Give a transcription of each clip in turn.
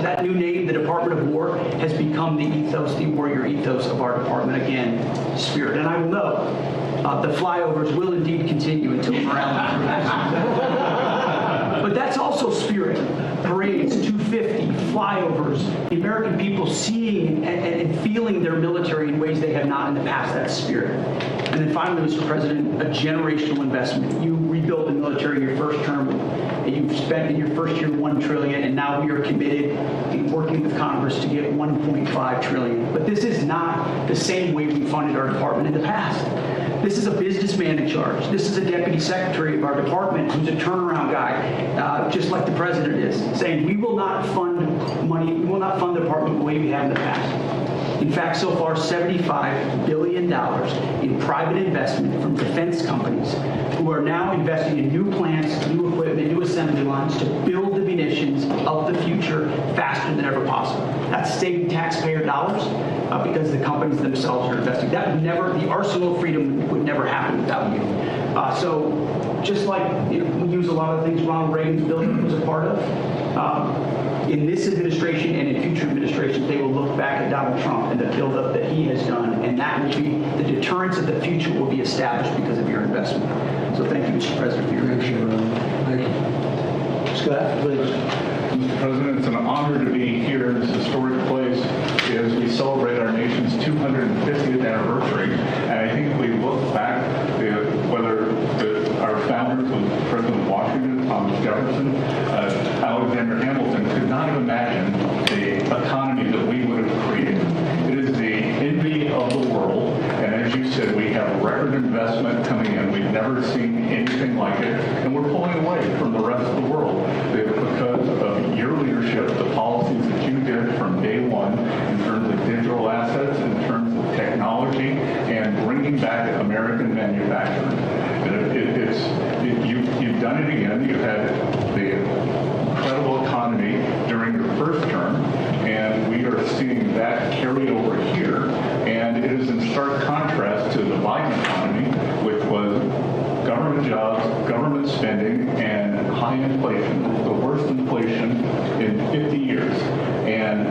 that new name, the Department of War, has become the ethos, the warrior ethos of our department. Again, spirit. And I will note, the flyovers will indeed continue until morale improves. But that's also spirit. Parades, 250, flyovers, the American people seeing and feeling their military in ways they have not in the past. That's spirit. And then finally, Mr. President, a generational investment. You rebuilt the military in your first term, and you've spent in your first year $1 trillion, and now we are committed in working with Congress to get $1.5 trillion. But this is not the same way we funded our department in the past. This is a businessman in charge. This is a deputy secretary of our department who's a turnaround guy, just like the president is, saying we will not fund money, we will not fund the department the way we have in the past. In fact, so far, $75 billion in private investment from defense companies who are now investing in new plants, new equipment, new assembly lines to build the munitions of the future faster than ever possible. That's saving taxpayer dollars because the companies themselves are investing. That would never, the arsenal of freedom would never happen without you. So just like we use a lot of things Ronald Reagan's building was a part of, in this administration and in future administrations, they will look back at Donald Trump and the buildup that he has done, and that will be, the deterrence of the future will be established because of your investment. So thank you, Mr. President, for your Thank you. Scott, please. Mr. President, it's an honor to be here in this historic place as we celebrate our nation's 250th anniversary. And I think if we look back, whether our founders was President Washington, Thomas Jefferson, Alexander Hamilton, could not have imagined the economy that we would have created. It is the envy of the world. And as you said, we have record investment coming in. We've never seen anything like it. And we're pulling away from the rest of the world because of your leadership, the policies that you did from day one in terms of digital assets, in terms of technology, and bringing back American manufacturing. You've done it again. You've had the incredible economy during your first term, and we are seeing that carry over here. And it is in stark contrast to the Biden economy, which was government jobs, government spending, and high inflation, the worst inflation in 50 years. And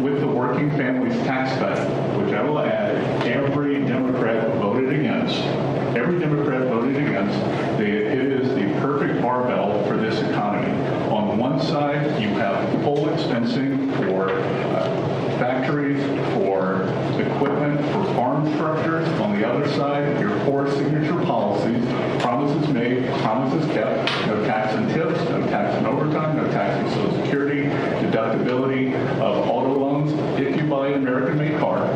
with the working families tax cut, which I will add, every Democrat voted against. Every Democrat voted against. It is the perfect barbell for this economy. On one side, you have full expensing for factories, for equipment, for farm structures. On the other side, your four signature policies, promises made, promises kept, no tax on tips, no tax on overtime, no tax on Social Security, deductibility of auto loans if you buy an American-made car.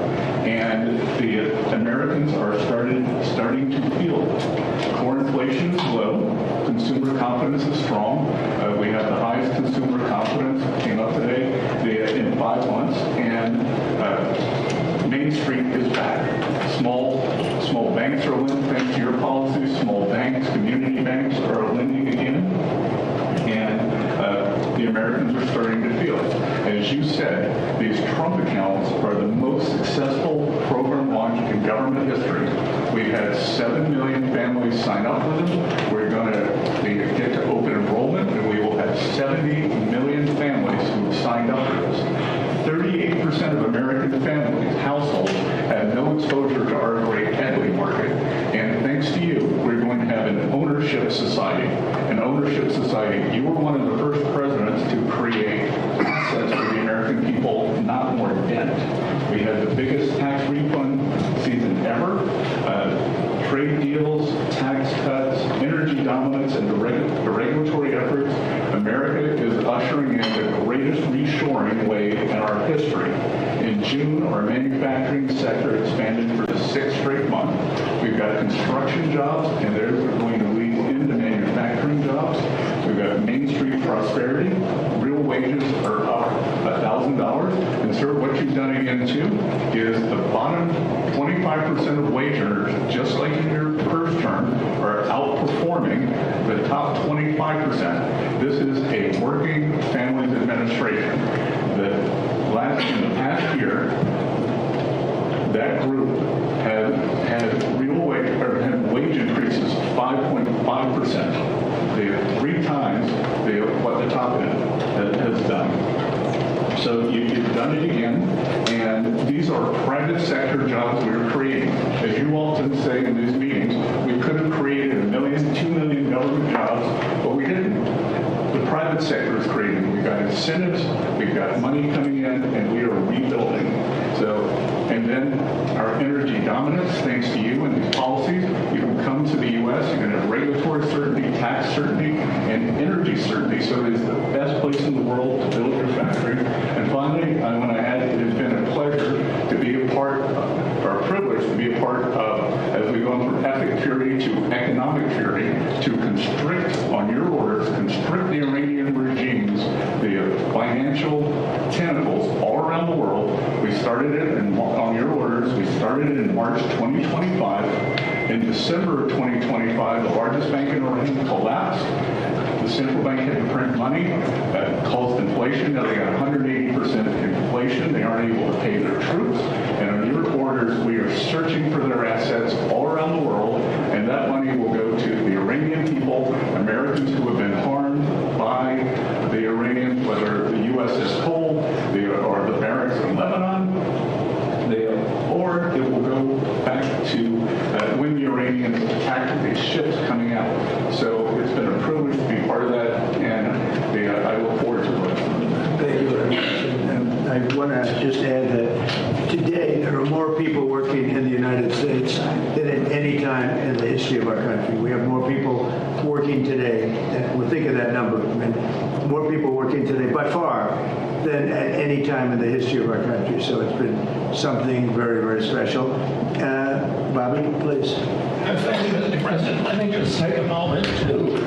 And the Americans are starting to feel it. Core inflation is low. Consumer confidence is strong. We have the highest consumer confidence, came up today, in 5 months. And Main Street is back. Small banks are lending, thanks to your policies. Small banks, community banks are lending again. And the Americans are starting to feel it. As you said, these Trump accounts are the most successful program launched in government history. We've had 7 million families sign up with them. We're going to get to open enrollment, and we will have 70 million families who have signed up for this. 38% of American families, households, have no exposure to our great equity market. And thanks to you, we're going to have an ownership society. An ownership society. You were one of the first presidents to create assets for the American people, not more debt. We had the biggest tax refund season ever. Trade deals, tax cuts, energy dominance, and the regulatory efforts. America is ushering in the greatest reshoring wave in our history. In June, our manufacturing sector expanded for the 6th straight month. We've got construction jobs, and they're going to lead into manufacturing jobs. We've got Main Street prosperity. Real wages are up $1,000. And sir, what you've done again too is the bottom 25% of wage earners, just like in your first term, are outperforming the top 25%. This is a working families administration. In the past year, that group has had wage increases of 5.5%. They have 3 times what the top end has done. So you've done it again, and these are private sector jobs we are creating. As you often say in these meetings, we could have created 1 million, 2 million government jobs, but we didn't. The private sector is creating. We've got incentives, we've got money coming in, and we are rebuilding. So, and then our energy dominance, thanks to you and these policies, you can come to the U.S., you can have regulatory certainty, tax certainty, and energy certainty. So it is the best place in the world to build your factory. And finally, I want to add, it has been a pleasure to be a part, or a privilege to be a part of, as we've gone from ethnic purity to economic purity, to constrict on your orders, constrict the Iranian regimes, the financial tentacles all around the world. We started it on your orders. We started it in March 2025. In December of 2025, the largest bank in Iran collapsed. The central bank had to print money. That caused inflation. Now they got 180% inflation. They aren't able to pay their troops. And on your orders, we are searching for their assets all around the world. And that money will go to the Iranian people, Americans who have been harmed by the Iranians, whether the USS Cole or the barracks in Lebanon, or it will go back to when the Iranians attacked these ships coming out. So it's been a privilege to be part of that, and I look forward to it. Thank you very much. And I want to just add that today there are more people working in the United States than at any time in the history of our country. We have more people working today, and we'll think of that number, I mean, more people working today by far than at any time in the history of our country. So it's been something very, very special. Bobby, please. Thank you, Mr. President. Let me just take a moment to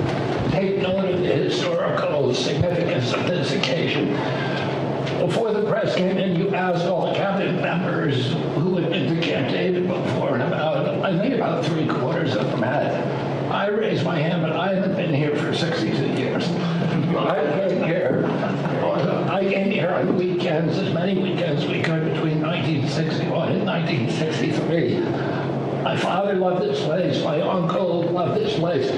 take note of the historical significance of this occasion. Before the press came in, you asked all the cabinet members who had been to Camp David before, and I think about 3/4 of them had. I raised my hand, but I haven't been here for 62 years. I came here on weekends, as many weekends as we could between 1961 and 1963. My father loved this place. My uncle loved this place.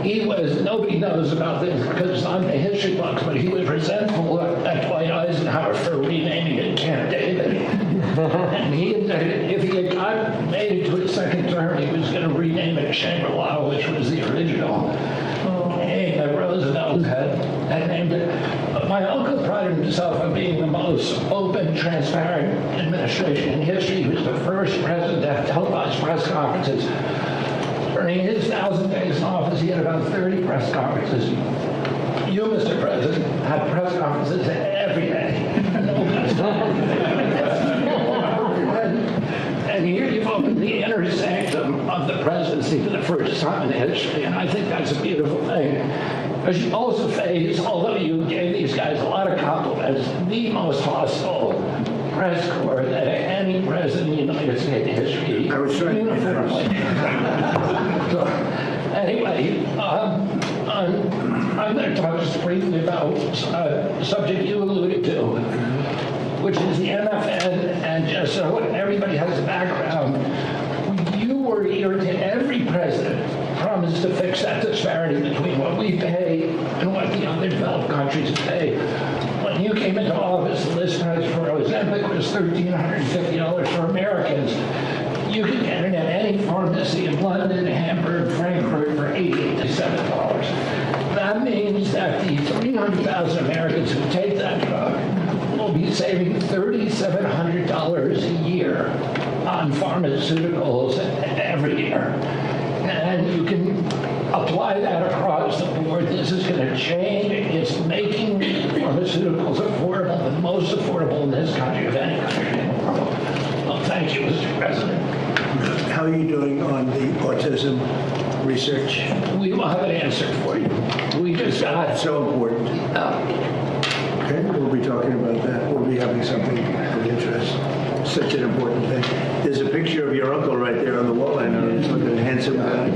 He was, nobody knows about this because it's not in the history books, but he was resentful at Dwight Eisenhower for renaming it Camp David. And if he had made it to his second term, he was going to rename it Shangri-La, which was the original name that Roosevelt had named it. But my uncle prided himself on being the most open, transparent administration in history. He was the first president to have televised press conferences. During his 1,000 days in office, he had about 30 press conferences. You, Mr. President, had press conferences every day. And here you've opened the inner sanctum of the presidency for the first time in history, and I think that's a beautiful thing. But you also face, although you gave these guys a lot of compliments, the most hostile press corps that any president in the United States history. I was trying to uniformly. So, anyway, I'm going to talk just briefly about a subject you alluded to, which is the MFN, and just so everybody has a background, you were here to every president promised to fix that disparity between what we pay and what the other developed countries pay. When you came into office, the list price for Ozempic was $1,350 for Americans. You could get it at any pharmacy in London, Hamburg, Frankfurt for $88 to $7. That means that the 300,000 Americans who take that drug will be saving $3,700 a year on pharmaceuticals every year. And you can apply that across the board. This is going to change. It's making pharmaceuticals affordable, the most affordable in this country of any country in the world. Well, thank you, Mr. President. How are you doing on the autism research? We will have an answer for you. We just got So important. Okay, we'll be talking about that. We'll be having something of interest. Such an important thing. There's a picture of your uncle right there on the wall. I know he's looking a handsome guy.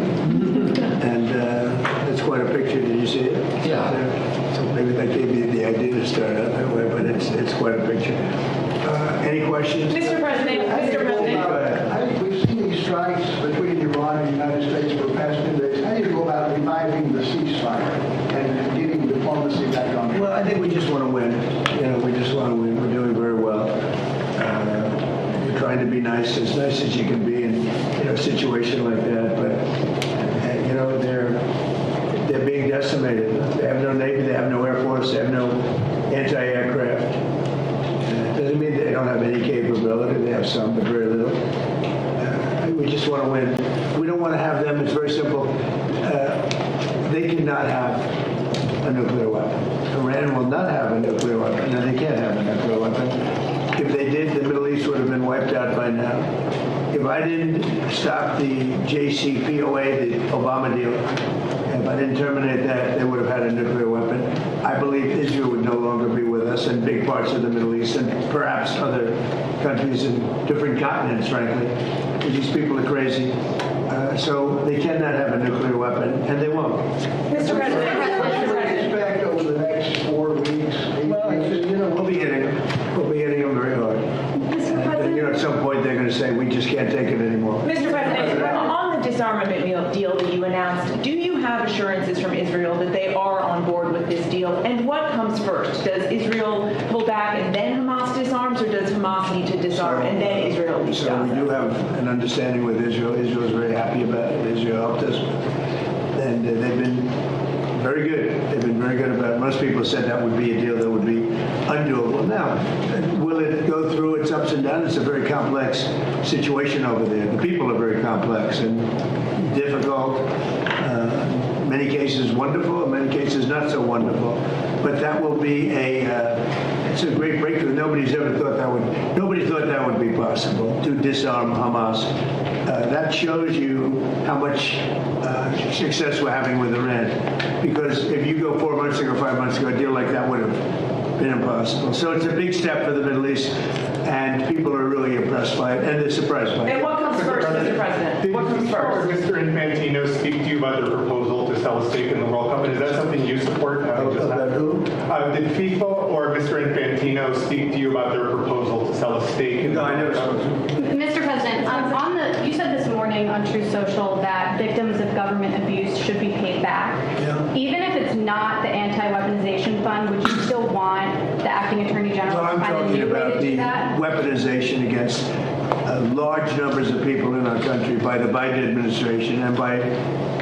And that's quite a picture. Did you see it? Yeah. So maybe that gave you the idea to start out that way, but it's quite a picture. Any questions? Mr. President, We've seen these strikes between Iran and the United States for the past 2 days. How do you go about reviving the ceasefire and getting diplomacy back on? Well, I think we just want to win. We just want to win. anti-aircraft. Doesn't mean they don't have any capability. They have some, but very little. We just want to win. We don't want to have them. It's very simple. They cannot have a nuclear weapon. Iran will not have a nuclear weapon, and they can't have a nuclear weapon. If they did, the Middle East would have been wiped out by now. If I didn't stop the JCPOA, the Obama deal, if I didn't terminate that, they would have had a nuclear weapon. I believe Israel would no longer be with us in big parts of the Middle East and perhaps other countries in different continents, frankly. These people are crazy. So they cannot have a nuclear weapon, and they won't. Mr. President. Expect over the next 4 weeks, 8 weeks, We'll be hitting them. We'll be hitting them very hard. Mr. President. At some point, they're going to say, we just can't take it anymore. Mr. President, on the disarmament deal that you announced, do you have assurances from Israel that they are on board with this deal? And what comes first? Does Israel pull back and then Hamas disarms, or does Hamas need to disarm and then Israel leaves So we Gaza? do have an understanding with Israel. Israel is very happy about it. Israel helped us. And they've been very good. They've been very good about it. Most people said that would be a deal that would be undoable. Now, will it go through its ups and downs? It's a very complex situation over there. The people are very complex and difficult. In many cases wonderful, in many cases not so wonderful. But that will be it's a great breakthrough. Nobody thought that would be possible to disarm Hamas. That shows you how much success we're having with Iran. Because if you go 4 months ago, 5 months ago, a deal like that would have been impossible. So it's a big step for the Middle East, and people are really impressed by it, and they're surprised by it. And what comes first, Mr. President? What comes first? Did Mr. Infantino speak to you about their proposal to sell a stake in the World Cup? And is that something you support? About who? Did FIFA or Mr. Infantino speak to you about their proposal to sell a stake in the No, I never World Cup? spoke to him. Mr. President, you said this morning on Truth Social that victims of government abuse should be paid back. Yeah. Even if it's not the anti-weaponization fund, would you still want the acting attorney general Well, to I'm find a talking new way about to the do that? weaponization against large numbers of people in our country by the Biden administration and by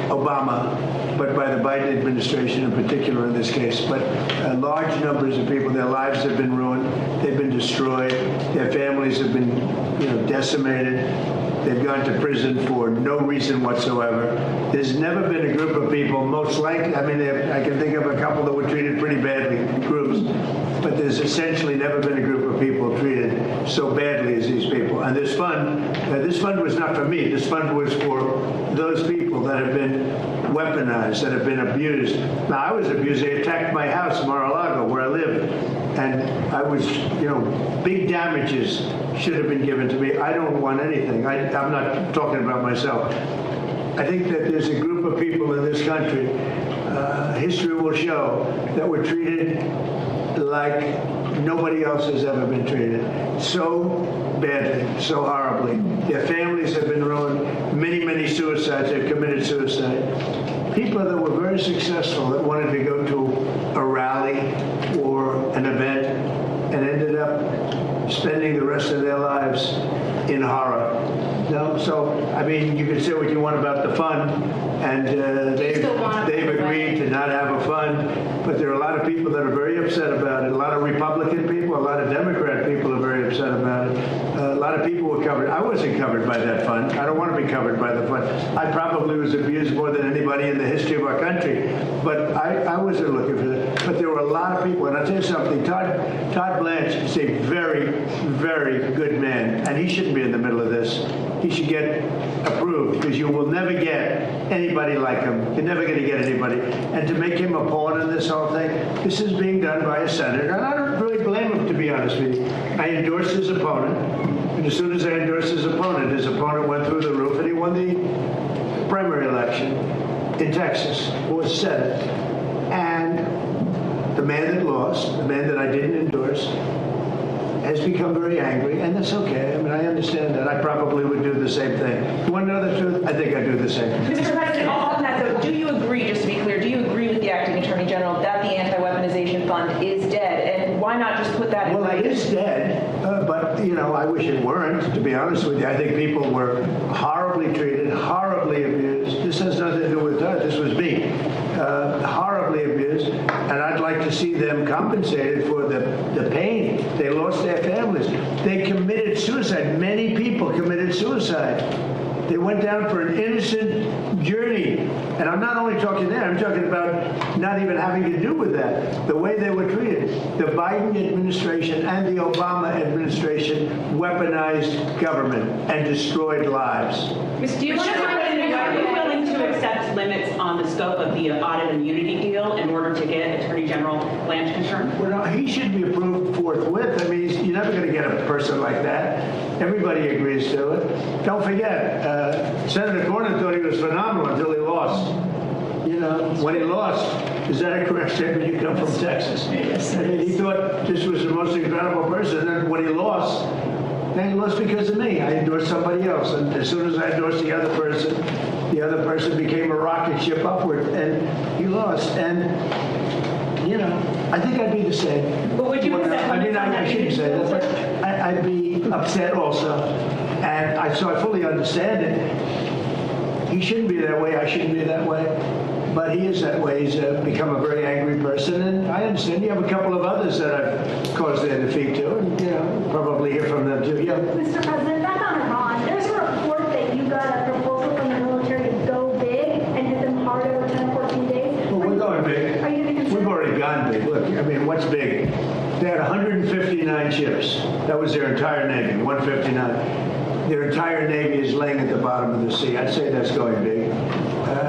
Obama, but by the Biden administration in particular in this case. But large numbers of people, their lives have been ruined, they've been destroyed, their families have been decimated. They've gone to prison for no reason whatsoever. There's never been a group of people, most likely, I can think of a couple that were treated pretty badly, groups, but there's essentially never been a group of people treated so badly as these people. And this fund was not for me. This fund was for those people that have been weaponized, that have been abused. Now, I was abused. They attacked my house in Mar-a-Lago, where I lived. And I was, big damages should have been given to me. I don't want anything. I'm not talking about myself. I think that there's a group of people in this country, history will show, that were treated like nobody else has ever been treated. So badly, so horribly. Their families have been ruined. Many, many suicides. They've committed suicide. People that were very successful that wanted to go to a rally or an event and ended up spending the rest of their lives in horror. So, you can say what you want about the fund, and they've agreed to not have a fund, but there are a lot of people that are very upset about it. A lot of Republican people, a lot of Democrat people are very upset about it. A lot of people were covered. I wasn't covered by that fund. I don't want to be covered by the fund. I probably was abused more than anybody in the history of our country, but I wasn't looking for that. But there were a lot of people, and I'll tell you something, Todd Blanche is a very, very good man, and he shouldn't be in the middle of this. He should get approved, because you will never get anybody like him. You're never going to get anybody. And to make him a pawn in this whole thing, this is being done by a senator, and I don't really blame him, to be honest with you. I endorsed his opponent, and as soon as I endorsed his opponent went through the roof, and he won the primary election in Texas for Senate. And the man that lost, the man that I didn't endorse, has become very angry, and that's okay. I understand that. I probably would do the same thing. You want to know the truth? I think I'd do the same. Mr. President, on that though, do you agree, just to be clear, do you agree with the acting attorney general that the anti-weaponization fund is dead? And why not just put that in Well, it writing? is dead, but, I wish it weren't, to be honest with you. I think people were horribly treated, horribly abused. This has nothing to do with us. This was me. Horribly abused, and I'd like like to see them compensated for the pain. They lost their families. They committed suicide. Many people committed suicide. They went down for an innocent journey. And I'm not only talking there, I'm talking about not even having to do with that. The way they were treated. The Biden administration and the Obama administration weaponized government and destroyed lives. Do you want to are you willing to accept limits on the scope of the audit immunity deal in order to get Attorney General Blanche concerned? Well, no, he should be approved forthwith. I mean, you're never going to get a person like that. Everybody agrees to it. Don't forget, Senator Cornyn thought he was phenomenal until he lost. You know, when he lost, is that a correct statement? You come from Texas. Yes. I mean, he thought this was the most incredible person. And when he lost, then he lost because of me. I endorsed somebody else. And as soon as I endorsed the other person became a rocket ship upward. And he lost. And, you know, I think I'd be the same. But would you accept I mean, I shouldn't say that, but I'd be upset also. And so I fully understand it. He shouldn't be that way. I shouldn't be that way. But he is that way. He's become a very angry person. And I understand you have a couple of others that I've caused their defeat to. And, you know, probably hear from them too. Yeah. Mr. President, back on Iran, there's a report that you got a proposal from the military to go big and hit them hard over 10, 14 days. Well, we're going big. Are you going to consider? We've already gone big. Look, I mean, what's big? They had 159 ships. That was their entire Navy, 159. Their entire Navy is laying at the bottom of the sea. I'd say that's going big.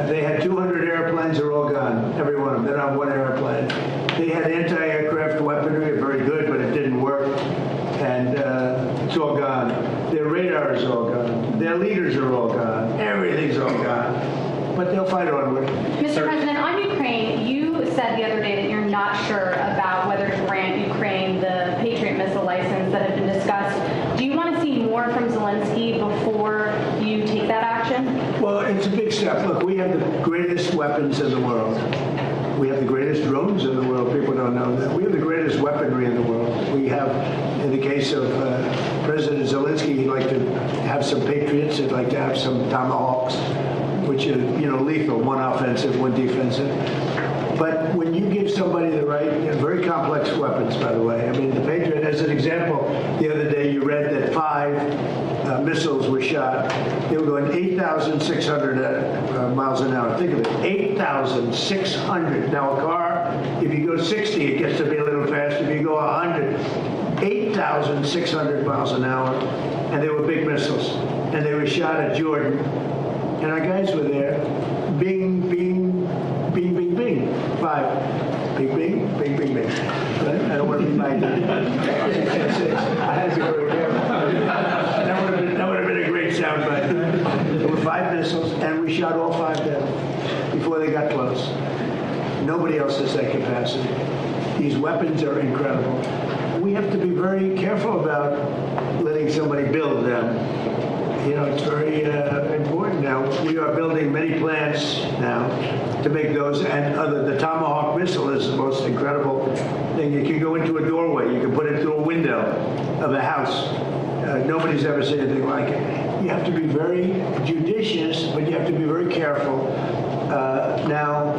They had 200 airplanes. They're all gone. Every one of them. They're on one airplane. They had anti-aircraft weaponry, very good, but it didn't work. And it's all gone. Their radar is all gone. Their leaders are all gone. Everything's all gone. But they'll fight onward. Mr. President, on Ukraine, you said the other day that you're not sure about whether to grant Ukraine the Patriot missile license that had been discussed. Do you want to see more from Zelensky before you take that action? Well, it's a big step. Look, we have the greatest weapons in the world. We have the greatest drones in the world. People don't know that. We have the greatest weaponry in the world. We have, in the case of President Zelensky, he'd like to have some Patriots. He'd like to have some Tomahawks, which are, you know, lethal, one offensive, one defensive. But when you give somebody the right, very complex weapons, by the way. I mean, the Patriot, as an example, the other day you read that 5 missiles were shot. They were going 8,600 miles an hour. Think of it, 8,600. Now a car, if you go 60, it gets to be a little faster. If you go 100, 8,600 miles an hour. And they were big missiles. And they were shot at Jordan. And our guys were there. Bing, bing, bing, bing, bing. 5. Bing, bing, bing, bing, bing. Right? I don't want to be like that. I had to be very careful. That would have been a great soundbite. There were 5 missiles, and we shot all 5 down before they got close. Nobody else has that capacity. These weapons are incredible. We have to be very careful about letting somebody build them. You know, it's very important now. We are building many plants now to make those, and the Tomahawk missile is the most incredible thing. You can go into a doorway. You can put it through a window of a house. Nobody's ever seen anything like it. You have to be very judicious, but you have to be very careful. Now,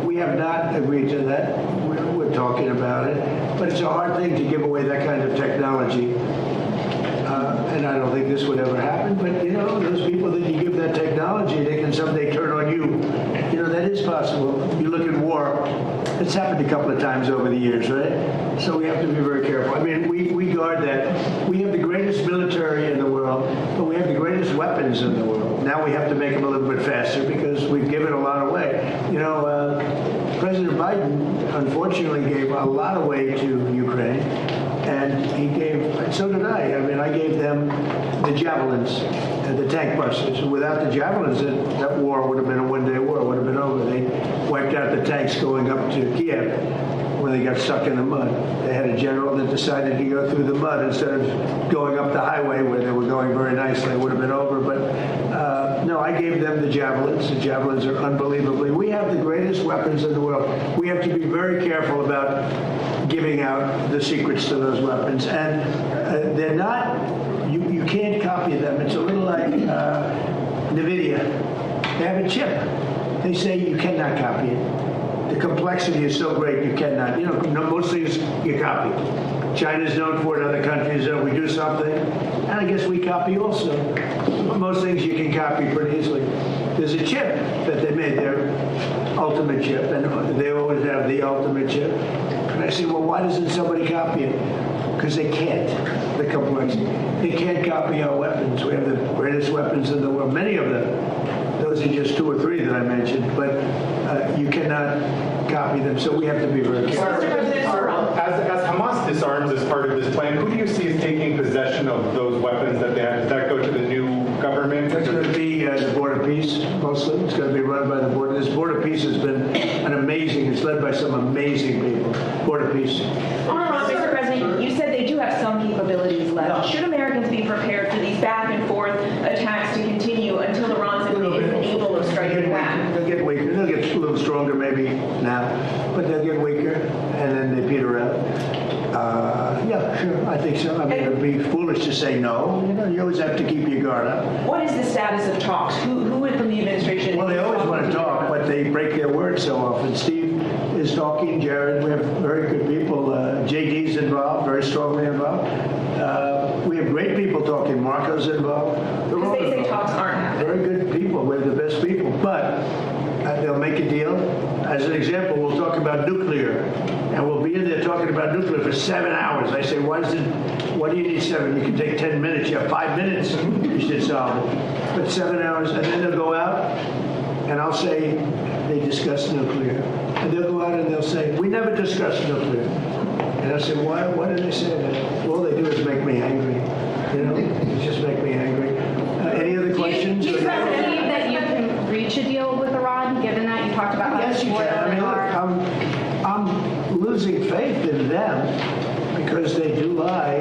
we have not agreed to that. We're talking about it, but it's a hard thing to give away that kind of technology. And I don't think this would ever happen, but you know, those people that you give that technology, they can someday turn on you. You know, that is possible. You look at war, it's happened a couple of times over the years, right? So we have to be very careful. I mean, we guard that. We have the greatest military in the world, but we have the greatest weapons in the world. Now we have to make them a little bit faster because we've given a lot away. You know, President Biden, unfortunately, gave a lot away to Ukraine. And he gave, and so did I. I mean, I gave them the javelins and the tank busters. Without the javelins, that war would have been a one-day war. It would have been over. They wiped out the tanks going up to Kiev when they got stuck in the mud. They had a general that decided to go through the mud instead of going up the highway where they were going very nicely. It would have been over. But no, I gave them the javelins. The javelins are unbelievably. We have the greatest weapons in the world. We have to be very careful about giving out the secrets to those weapons. And they're not, you can't copy them. It's a little like NVIDIA. They have a chip. They say you cannot copy it. the complexity is so great you cannot, most things you copy. China's known for it, other countries, we do something, and I guess we copy also. Most things you can copy pretty easily. There's a chip that they made, their ultimate chip, and they always have the ultimate chip. And I say, well, why doesn't somebody copy it? Because they can't, the complexity. They can't copy our weapons. We have the greatest weapons in the world, many of them. Those are just 2 or 3 that I mentioned, but you cannot copy them, so we have to be very careful. As Hamas disarms as part of this plan, who do you see as taking possession of those weapons that they have? Does that go to the new government? It's going to be the Board of Peace, mostly. It's going to be run by the Board. This Board of Peace has been it's led by some amazing people. Board of Peace. Mr. President, you said they do have some capabilities left. Should Americans be prepared for these back and forth attacks to continue until Iran simply isn't able to strike back? They'll get weaker. They'll get a little stronger maybe now, but they'll get weaker, and then they peter out. Yeah, sure. I think so. I mean, it would be foolish to say no. You always have to keep your guard up. What is the status of talks? Who from the administration? Well, they always want to talk, but they break their word so often. Steve is talking. Jared, we have very good people. JD's involved, very strongly involved. We have great people talking. Marco's involved. Because they say talks aren't happening. Very good people. We're the best people. But they'll make a deal. As an example, we'll talk about nuclear. And we'll be in there talking about nuclear for 7 hours. I say, why do you need 7? You can take 10 minutes. You have 5 minutes. You should solve it. But 7 hours, and then they'll go out, and I'll say, they discuss nuclear. And they'll go out and they'll say, we never discussed nuclear. And I say, why did they say that? All they do is make me angry. They just make me angry. Any other questions? Do you believe that you can reach a deal with Iran, given that you talked about how Yes, you loyal can. I they mean, are? look, I'm losing faith in them because they do lie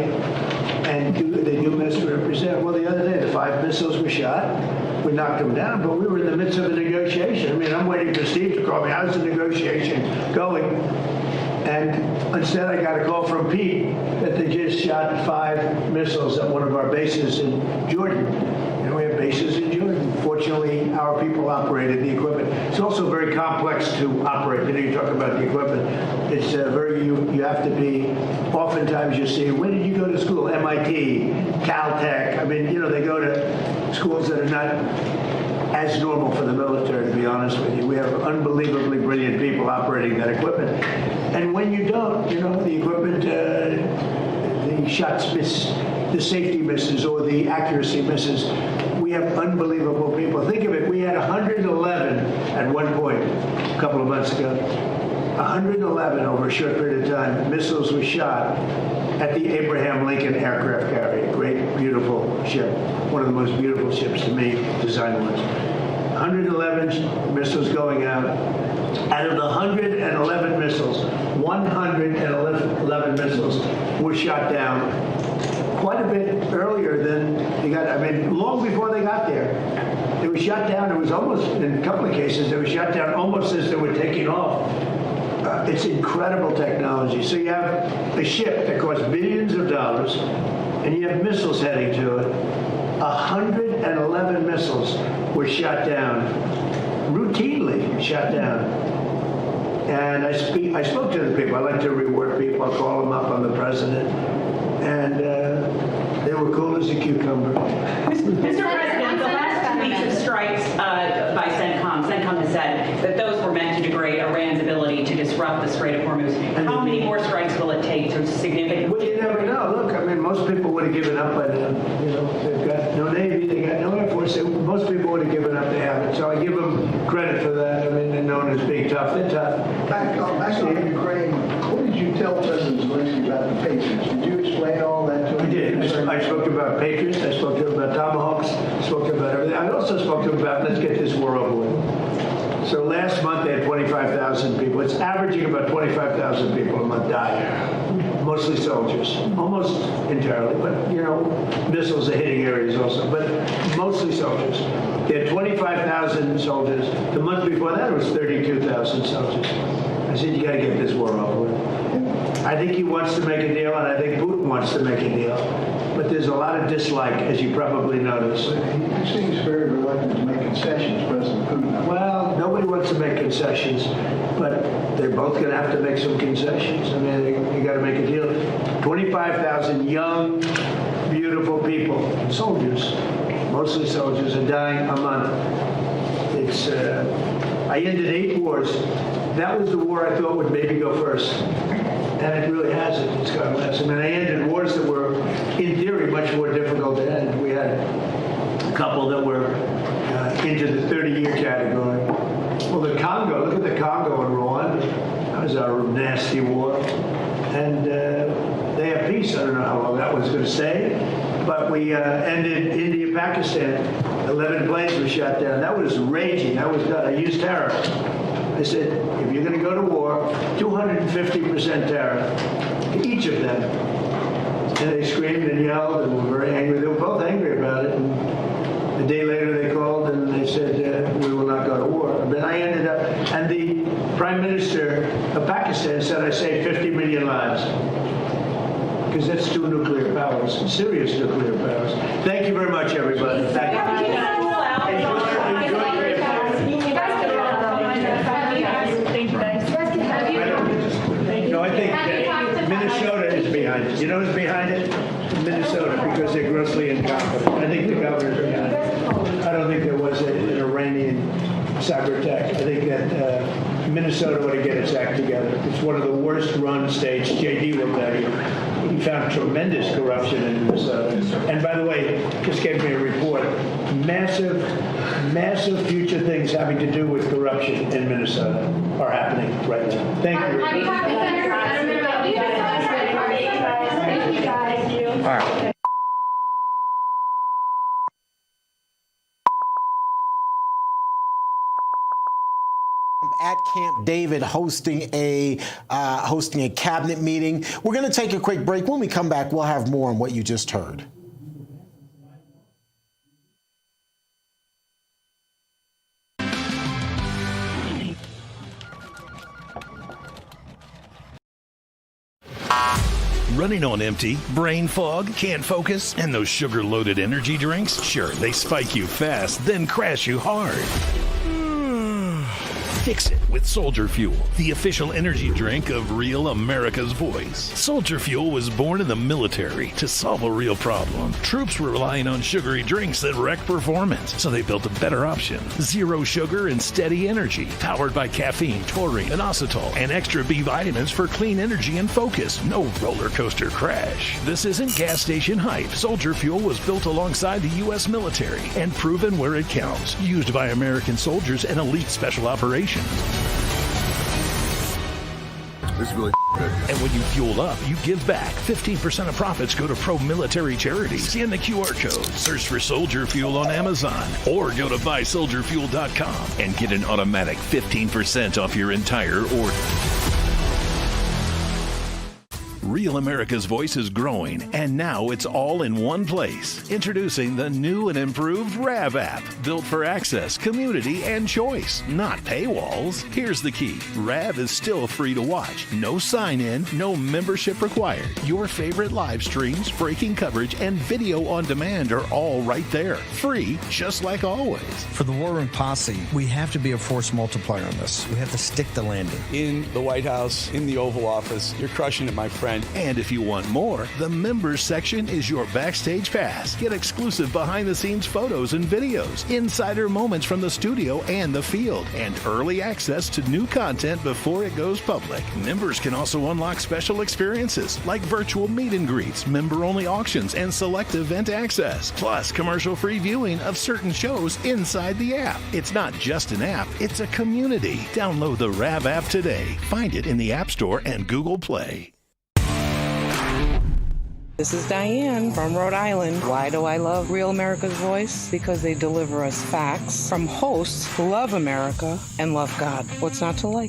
and they do misrepresent. Well, the other day, the 5 missiles were shot. We knocked them down, but we were in the midst of a negotiation. I mean, I'm waiting for Steve to call me. How's the negotiation going? And instead, I got a call from Pete that they just shot 5 missiles at one of our bases in Jordan. We have bases in Jordan. Fortunately, our people operated the equipment. It's also very complex to operate. You talk about the equipment. It's you have to be, oftentimes you see, where did you go to school? MIT, Caltech. I mean, they go to schools that are not as normal for the military, to be honest with you. We have unbelievably brilliant people operating that equipment. And when you don't, the equipment, the shots miss, the safety misses, or the accuracy misses. We have unbelievable people. Think of it, we had 111 at one point, a couple of months ago. 111 over a short period of time, missiles were shot at the Abraham Lincoln aircraft carrier. Great, beautiful ship. One of the most beautiful ships to me, design-wise. 111 missiles going out. Out of the 111 missiles, 111 missiles were shot down quite a bit earlier than they got. I mean, long before they got there. They were shot down. It was almost, in a couple of cases, they were shot down almost as they were taking off. It's incredible technology. So you have a ship that costs billions of dollars, and you have missiles heading to it. 111 missiles were shot down, routinely shot down. And I spoke to the people. I like to reward people. I call them up. I'm the president. And they were cool as a cucumber. Mr. President, the last 2 weeks of strikes by CENTCOM has said that those were meant to degrade Iran's ability to disrupt the Strait of Hormuz. How many more strikes will it take to significantly? Well, you never know. Look, I mean, most people would have given up by now. They've got no Navy, they got no Air Force. Most people would have given up. They haven't. So I give them credit for that. I mean, they're known as being tough. They're tough. Back on Ukraine, what did you tell President Zelensky about the Patriots? Did you explain all that to him? I did. I spoke about Patriots. I spoke to him about Tomahawks. I spoke to him about everything. I also spoke to him about, let's get this war over with. So last month they had 25,000 people. It's averaging about 25,000 people a month die. Mostly soldiers. Almost entirely. But, missiles are hitting areas also. But mostly soldiers. They had 25,000 soldiers. The month before that it was 32,000 soldiers. I said, you got to get this war over with. I think he wants to make a deal, and I think Putin wants to make a deal. but there's a lot of dislike, as you probably notice. He seems very reluctant to make concessions, President Putin. Well, nobody wants to make concessions, but they're both going to have to make some concessions. I mean, you got to make a deal. 25,000 young, beautiful people, soldiers, mostly soldiers, are dying a month. It's, I ended 8 wars. That was the war I thought would maybe go first. And it really hasn't. It's gone less. I mean, I ended wars that were, in theory, much more difficult to end. We had a couple that were into the 30-year category. Well, the Congo, look at the Congo and Rwanda. That was our nasty war. And they have peace. I don't know how long that was going to stay. But we ended India, Pakistan. 11 planes were shot down. That was raging. That was done. I used tariff. I said, if you're going to go to war, 250% tariff, each of them. And they screamed and yelled and were very angry. They were both angry about it. And a day later they called and they said, we will not go to war. But I ended up, and the Prime Minister of Pakistan said I saved 50 million lives. Because that's 2 nuclear powers, serious nuclear powers. Thank you very much, everybody. Thank you. No, I think Minnesota is behind it. You know who's behind it? Minnesota, because they're grossly incompetent. I think the governor's behind it. I don't think there was an Iranian cyber attack. I think that Minnesota ought to get its act together. It's one of the worst run states. JD will tell you. He found tremendous corruption in Minnesota. And by the way, just gave me a report. Massive future things having to do with corruption in Minnesota are happening right now. Thank you. Have you talked to Senator Fetterman about these? Thank you, guys. All right. At Camp David hosting a cabinet meeting. We're going to take a quick break. When we come back, we'll have more on what you just heard. Running on empty, brain fog, can't focus, and those sugar-loaded energy drinks? Sure, they spike you fast, then crash you hard. Fix it with Soldier Fuel, the official energy drink of real America's voice. Soldier Fuel was born in the military to solve a real problem. Troops were relying on sugary drinks that wreck performance, so they built a better option. Zero sugar and steady energy, powered by caffeine, taurine, inositol, and extra B vitamins for clean energy and focus. No roller coaster crash. This isn't gas station hype. Soldier Fuel was built alongside the U.S. military and proven where it counts. Used by American soldiers and elite special operations. This is really good. And when you fuel up, you give back. 15% of profits go to pro-military charities. Scan the QR code, search for Soldier Fuel on Amazon, or go to buysoldierfuel.com and get an automatic 15% off your entire order. Real America's Voice is growing, and now it's all in one place. Introducing the new and improved RAV app, built for access, community, and choice, not paywalls. Here's the key. RAV is still free to watch. No sign-in, no membership required. Your favorite live streams, breaking coverage, and video on demand are all right there. Free, just like always. For the War Room Posse, we have to be a force multiplier on this. We have to stick the landing. In the White House, in the Oval Office, you're crushing it, my friend. And if you want more, the members section is your backstage pass. Get exclusive behind-the-scenes photos and videos, insider moments from the studio and the field, and early access to new content before it goes public. Members can also unlock special experiences like virtual meet and greets, member-only auctions, and select event access, plus commercial-free viewing of certain shows inside the app. It's not just an app, it's a community. Download the RAV app today. Find it in the App Store and Google Play. This is Diane from Rhode Island. Why do I love Real America's Voice? Because they deliver us facts from hosts who love America and love God. What's not to like?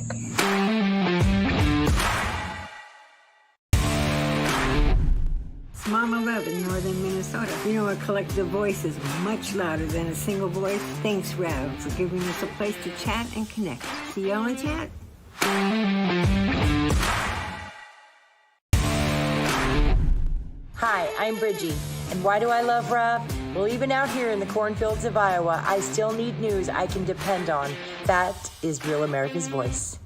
It's Mama Love in northern Minnesota. You know, a collective voice is much louder than a single voice. Thanks, Rav, for giving us a place to chat and connect. See y'all in chat. Hi, I'm Bridgie. And why do I love rap? Well, even out here in the cornfields of Iowa, I still need news I can depend on. That is Real America's Voice.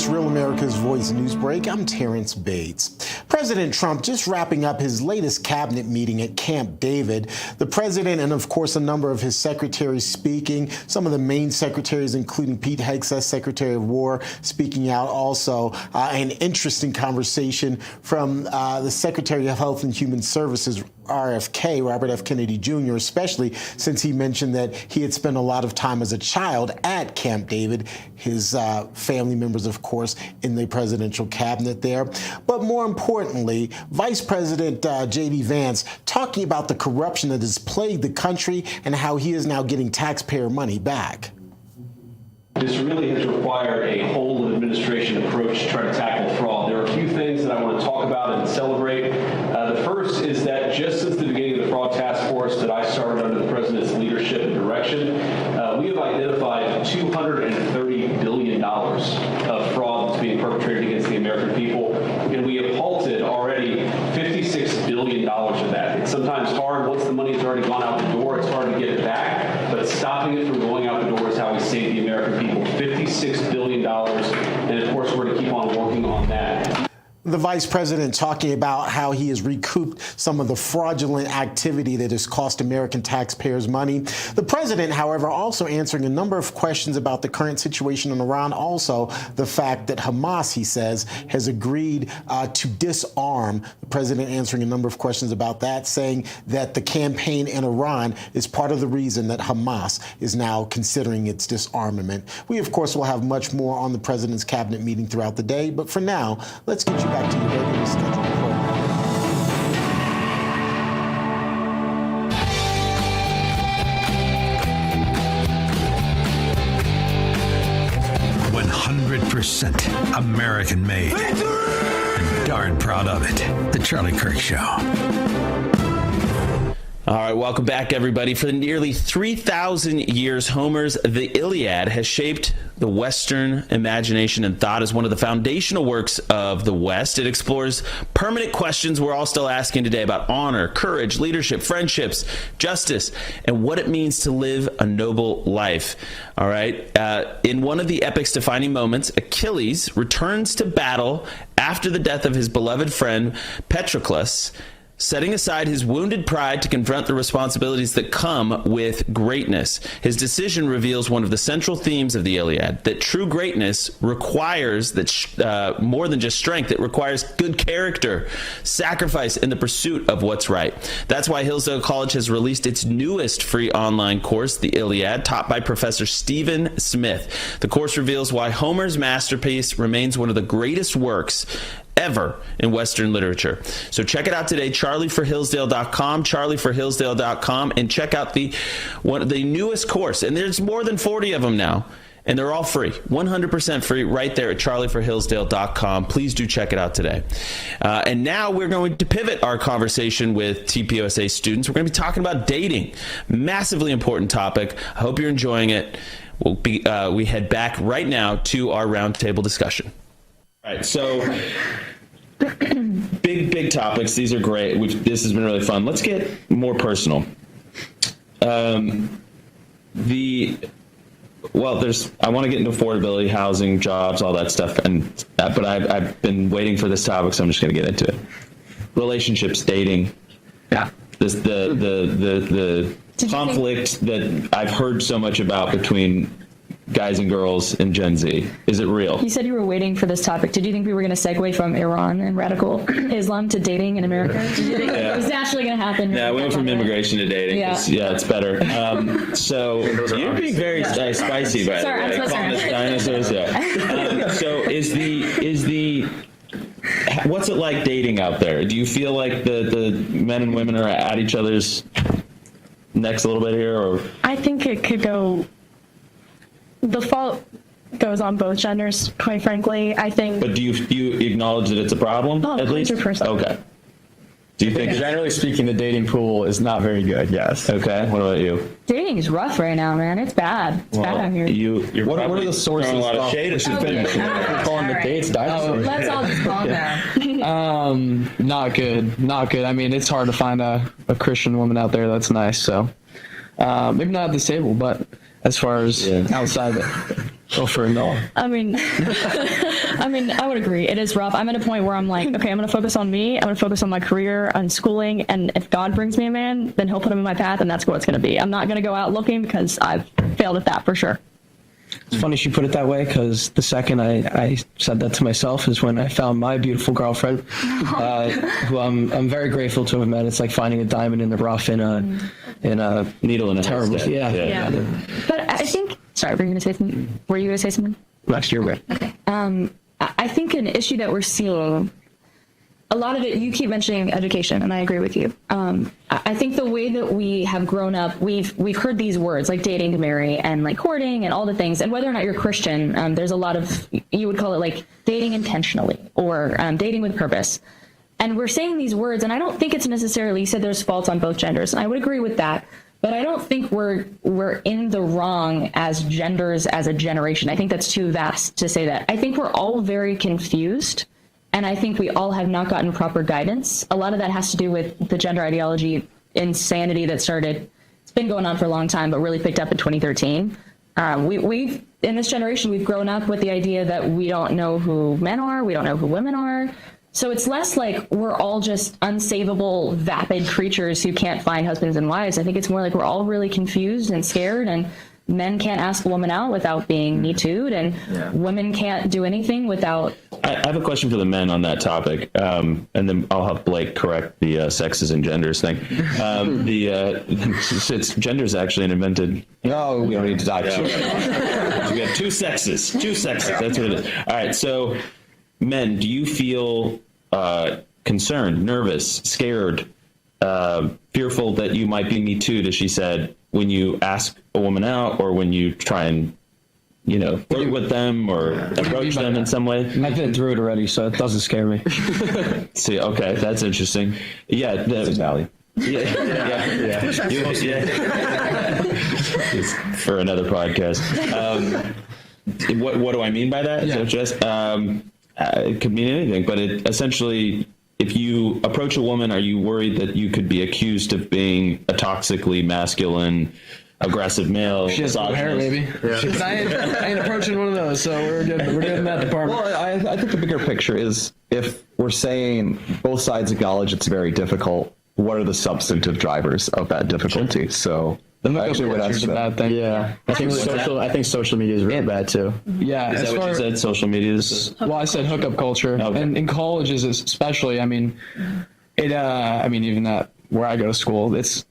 Real America's Voice News Break. I'm Terrence Bates. President Trump just wrapping up his latest cabinet meeting at Camp David. The president and, of course, a number of his secretaries speaking. Some of the main secretaries, including Pete Hegseth, Secretary of War, speaking out also. An interesting conversation from the Secretary of Health and Human Services, RFK, Robert F. Kennedy Jr., especially since he mentioned that he had spent a lot of time as a child at Camp David, his family members, of course, in the presidential cabinet there. But more importantly, Vice President J.D. Vance talking about the corruption that has plagued the country and how he is now getting taxpayer money back. This really has required a whole administration approach to try to tackle fraud. There are a few things that I want to talk about and celebrate. The first is that just since the beginning of the fraud task force that I started under the president's leadership and direction, we have identified $230 billion of fraud that's being perpetrated against the American people, and we have halted already $56 billion of that. It's sometimes hard, once the money's already gone out the door, it's hard to get it back, but stopping it from going out the door is how we save the American people. $56 billion, and of course we're going to keep on working on that. The vice president talking about how he has recouped some of the fraudulent activity that has cost American taxpayers money. The president, however, also answering a number of questions about the current situation in Iran. Also, the fact that Hamas, he says, has agreed to disarm. The president answering a number of questions about that, saying that the campaign in Iran is part of the reason that Hamas is now considering its disarmament. We, of course, will have much more on the president's cabinet meeting throughout the day. But for now, let's get you back to your regularly scheduled program. 100% American made. And darn proud of it. The Charlie Kirk Show. All right, welcome back, everybody. For nearly 3,000 years, Homer's The Iliad has shaped the Western imagination and thought as one of the foundational works of the West. It explores permanent questions we're all still asking today about honor, courage, leadership, friendships, justice, and what it means to live a noble life. All right. In one of the epic's defining moments, Achilles returns to battle after the death of his beloved friend Patroclus, setting aside his wounded pride to confront the responsibilities that come with greatness. His decision reveals one of the central themes of the Iliad, that true greatness requires that more than just strength. It requires good character, sacrifice, and the pursuit of what's right. That's why Hillsdale College has released its newest free online course, The Iliad, taught by Professor Stephen Smith. The course reveals why Homer's masterpiece remains one of the greatest works ever in Western literature. So check it out today, charlieforhillsdale.com, charlieforhillsdale.com, and check out the newest course. And there's more than 40 of them now, and they're all free, 100% free, right there at charlieforhillsdale.com. Please do check it out today. And now we're going to pivot our conversation with TPUSA students. We're going to be talking about dating, massively important topic. I hope you're enjoying it. We head back right now to our roundtable discussion. All right, so big topics. These are great. This has been really fun. Let's get more personal. I want to get into affordability, housing, jobs, all that stuff, but I've been waiting for this topic, so I'm just going to get into it. Relationships, dating. Yeah. The conflict that I've heard so much about between guys and girls in Gen Z. Is it real? You said you were waiting for this topic. Did you think we were going to segue from Iran and radical Islam to dating in America? Did you think it was naturally going to happen? Yeah, we went from immigration to dating. Yeah, it's better. So you're being very spicy, by the way. Calling us dinosaurs. Yeah. So is the what's it like dating out there? Do you feel like the men and women are at each other's necks a little bit here, or? I think it could go. goes on both genders, quite frankly. I think. But do you acknowledge that it's a problem, at least? 100%. Okay. Do you think? Generally speaking, the dating pool is not very good, yes. Okay. What about you? Dating is rough right now, man. It's bad. It's bad out here. You're what are the sources? throwing a lot of shade at We're calling the dates dinosaurs. Let's all just calm down. Not good. Not good. I mean, it's hard to find a Christian woman out there that's nice. So maybe not at this table, but as far as outside it, go for it all. I mean, I would agree. It is rough. I'm at a point where I'm like, okay, I'm going to focus on me. I'm going to focus on my career, on schooling. And if God brings me a man, then he'll put him in my path, and that's what it's going to be. I'm not going to go out looking because I've failed at that for sure. It's funny she put it that way, because the second I said that to myself is when I found my beautiful girlfriend, who I'm very grateful to have met. It's like finding a diamond in the rough in a needle in a terrible. haystack. Yeah. But I think. Sorry, were you going to say something? Next year, right? Okay. I think an issue that we're seeing, a lot of it, you keep mentioning education, and I agree with you. I think the way that we have grown up, we've heard these words like dating to marry and like courting and all the things. And whether or not you're Christian, there's a lot of, you would call it like dating intentionally or dating with purpose. And we're saying these words, and I don't think it's necessarily, you said there's faults on both genders, and I would agree with that. But I don't think we're in the wrong as genders, as a generation. I think that's too vast to say that. I think we're all very confused, and I think we all have not gotten proper guidance. A lot of that has to do with the gender ideology insanity that started, it's been going on for a long time, but really picked up in 2013. We've in this generation, we've grown up with the idea that we don't know who men are, we don't know who women are. So it's less like we're all just unsavable, vapid creatures who can't find husbands and wives. I think it's more like we're all really confused and scared, and men can't ask a woman out without being Me Too'd, and women can't do anything without... I have a question for the men on that topic, and then I'll have Blake correct the sexes and genders thing. It's gender's actually an invented... No, we don't need to dive into it. We have two sexes. That's what it is. All right, so men, do you feel concerned, nervous, scared, fearful that you might be Me Too'd, as she said, when you ask a woman out or when you try and, flirt with them or approach them in some way? I've been through it already, so it doesn't scare me. See, okay, that's interesting. Yeah, that's valid. Yeah. For another podcast. What do I mean by that? So just it could mean anything, but it essentially, if you approach a woman, are you worried that you could be accused of being a toxically masculine, aggressive male? She has no hair, maybe. Yeah. I ain't approaching one of those, so we're good in that department. Well, I think the bigger picture is, if we're saying both sides acknowledge it's very difficult, what are the substantive drivers of that difficulty? So the hookup culture is a bad thing. Yeah, I think social media is really bad too. Yeah, is that what you said? Social media is. Well, I said hookup culture, and in colleges especially. I mean, even that where I go to school, that's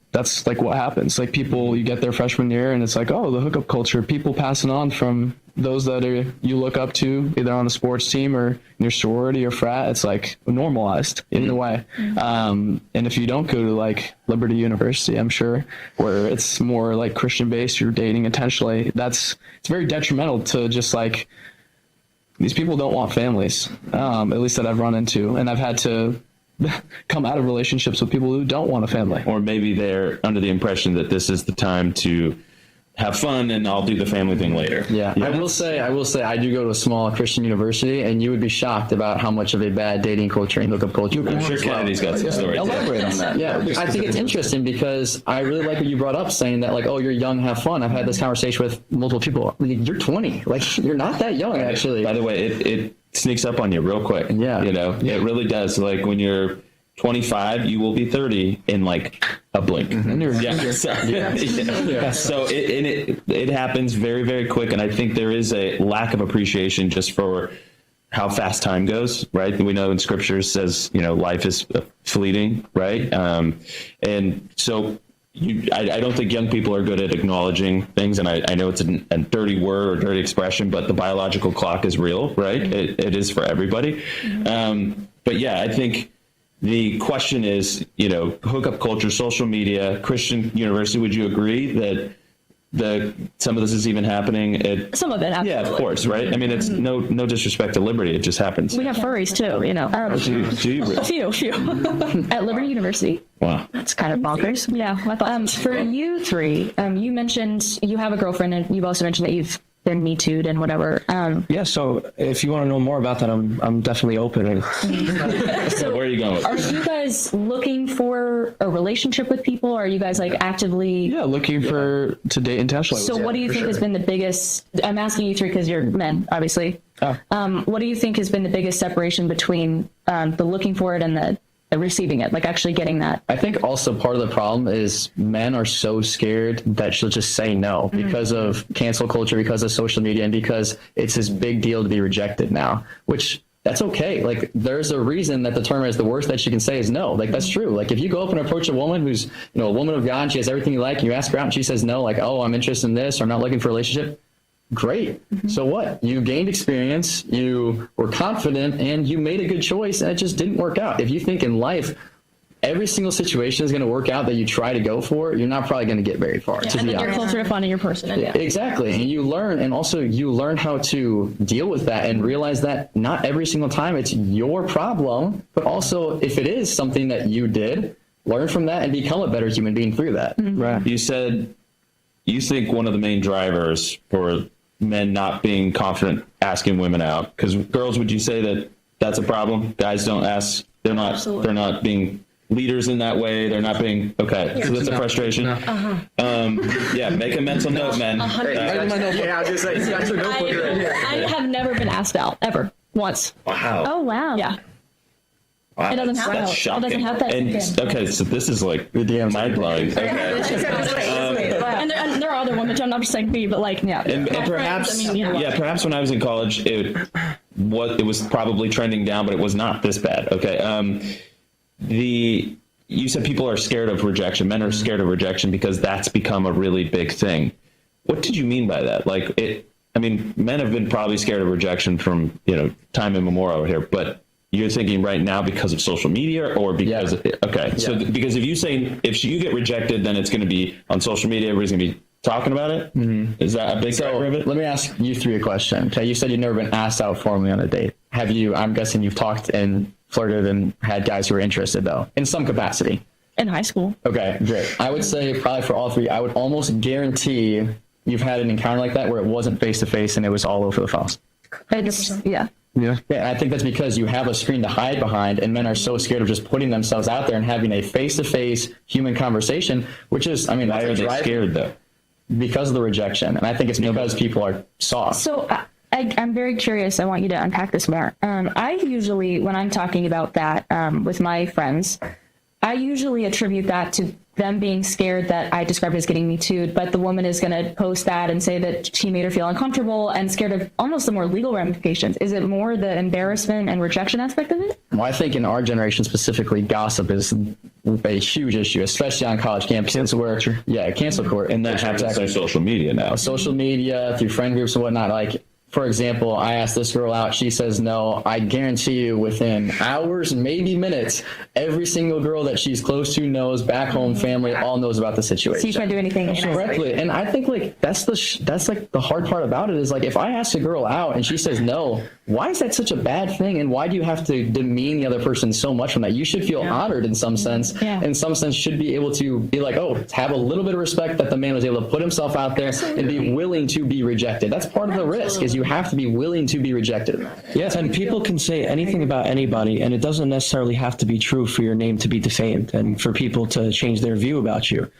like what happens. Like people, you get their freshman year, and it's like, oh, the hookup culture. People passing on from those that you look up to, either on the sports team or in your sorority or frat. It's like normalized in a way. And if you don't go to like Liberty University, I'm sure, where it's more like Christian based, you're dating intentionally. It's very detrimental to just like, these people don't want families, at least that I've run into, and I've had to come out of relationships with people who don't want a family. Or maybe they're under the impression that this is the time to have fun and I'll do the family thing later. Yeah. I will say I do go to a small Christian university, and you would be shocked about how much of a bad dating culture and hookup culture. I'm sure Kennedy's got some stories. Elaborate on that. Yeah, I think it's interesting because I really like what you brought up, saying that like, oh, you're young, have fun. I've had this conversation with multiple people. You're 20, like you're not that young actually. By the way, it sneaks up on you real quick. Yeah. It really does. Like when you're 25, you will be 30 in like a blink. So it happens very, very quick, and I think there is a lack of appreciation just for how fast time goes, right? We know in Scripture says, life is fleeting, right? And so I don't think young people are good at acknowledging things, and I know it's a dirty word or dirty expression, but the biological clock is real, right? It is for everybody. But yeah, I think the question is, hookup culture, social media, Christian university, would you agree that some of this is even happening. Some of it, absolutely. Yeah, of course, right? I mean, it's no disrespect to Liberty. It just happens. We have furries too, you know. Do you really? A few. At Liberty University. Wow. That's kind of bonkers. Yeah. For you three, you mentioned you have a girlfriend, and you've also mentioned that you've been Me Too'd and whatever. Yeah, so if you want to know more about that, I'm definitely open. So where are you going? Are you guys looking for a relationship with people? Or are you guys like actively looking to date intentionally? So what do you think has been the biggest, I'm asking you three because you're men, obviously. What do you think has been the biggest separation between the looking for it and the receiving it, like actually getting that? I think also part of the problem is men are so scared that she'll just say no because of cancel culture, because of social media, and because it's this big deal to be rejected now, which that's okay. Like, there's a reason that the term is the worst that she can say is no. Like, that's true. Like, if you go up and approach a woman who's, you know, a woman of God and she has everything you like, and you ask her out and she says no, like, oh, I'm interested in this, or I'm not looking for a relationship. Great. So what? You gained experience, you were confident, and you made a good choice, and it just didn't work out. If you think in life every single situation is going to work out that you try to go for, you're not probably going to get very far. Yeah, and then you're closer to finding your person. Exactly. And you learn how to deal with that and realize that not every single time it's your problem, but also if it is something that you did, learn from that and become a better human being through that. Right. You said you think one of the main drivers for men not being confident asking women out, because girls, would you say that that's a problem? Guys don't ask. They're not being leaders in that way. They're not being so that's a frustration. Yeah, make a mental note, men. Yeah, I'll just say, you got your notebook right here. I have never been asked out ever once. Wow. Oh wow. Yeah. Wow, it doesn't have that's that. shocking. It doesn't have that. Okay, so this is like mind-blowing. Okay. And there are other women. I'm not just saying me, but like And perhaps, perhaps when I was in college, it was probably trending down, but it was not this bad. Okay. You said people are scared of rejection. Men are scared of rejection because that's become a really big thing. What did you mean by that? Like men have been probably scared of rejection from, time immemorial here, but you're thinking right now because of social media or because so because if you get rejected, then it's going to be on social media, everybody's going to be talking about it. Is that a big driver of it? Let me ask you three a question. Okay, you said you've never been asked out formally on a date. Have you? I'm guessing you've talked and flirted and had guys who were interested, though, in some capacity. In high school. Okay, great. I would say probably for all three, I would almost guarantee you've had an encounter like that where it wasn't face to face and it was all over the phones. Yeah. Yeah, and I think that's because you have a screen to hide behind, and men are so scared of just putting themselves out there and having a face-to-face human conversation, which is, why are they scared, though? Because of the rejection, and I think it's because people are soft. So I'm very curious. I want you to unpack this more. I usually, when I'm talking about that with my friends, I usually attribute that to them being scared that I described as getting Me Too'd, but the woman is going to post that and say that she made her feel uncomfortable and scared of almost the more legal ramifications. Is it more the embarrassment and rejection aspect of it? Well, I think in our generation specifically, gossip is a huge issue, especially on college campuses. Cancel culture. Yeah, cancel culture. And then exactly social media now. Social media, through friend groups and whatnot. Like, for example, I asked this girl out, she says no. I guarantee you within hours, maybe minutes, every single girl that she's close to knows, back home, family, all knows about the situation. So you can't do anything. Correctly. And I think that's like the hard part about it is like, if I ask a girl out and she says no, why is that such a bad thing? And why do you have to demean the other person so much from that? You should feel honored in some sense. Yeah. In some sense, should be able to be like, have a little bit of respect that the man was able to put himself out there and be willing to be rejected. That's part of the risk, is you have to be willing to be rejected. Yes, and people can say anything about anybody, and it doesn't necessarily have to be true for your name to be defamed and for people to change their view about you.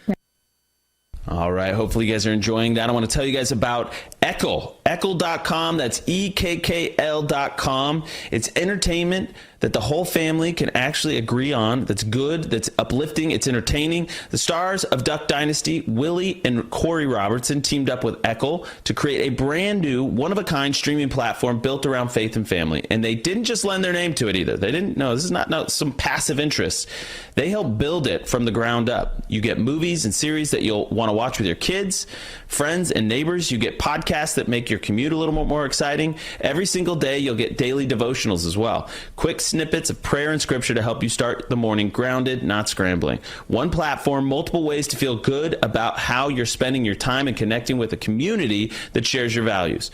All right. Hopefully you guys are enjoying that. I want to tell you guys about Eckl. Eckl.com. That's EKKL.com. It's entertainment that the whole family can actually agree on. That's good. That's uplifting. It's entertaining. The stars of Duck Dynasty, Willie and Corey Robertson, teamed up with Eckl to create a brand new, one-of-a-kind streaming platform built around faith and family. And they didn't just lend their name to it either. They didn't. No, this is not some passive interest. They helped build it from the ground up. You get movies and series that you'll want to watch with your kids, friends, and neighbors. You get podcasts that make your commute a little more exciting. Every single day, you'll get daily devotionals as well. Quick snippets of prayer and scripture to help you start the morning grounded, not scrambling. One platform, multiple ways to feel good about how you're spending your time and connecting with a community that shares your values.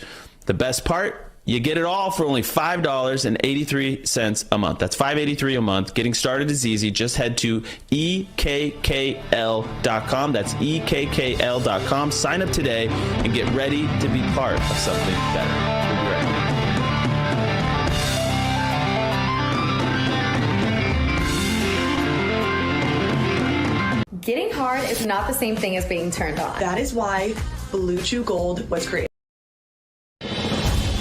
The best part? You get it all for only $5.83 a month. That's $5.83 a month. Getting started is easy. Just head to EKKL.com. That's EKKL.com. Sign up today and get ready to be part of something better. We'll be right back. Getting hard is not the same thing as being turned on. That is why Blue Chew Gold was created.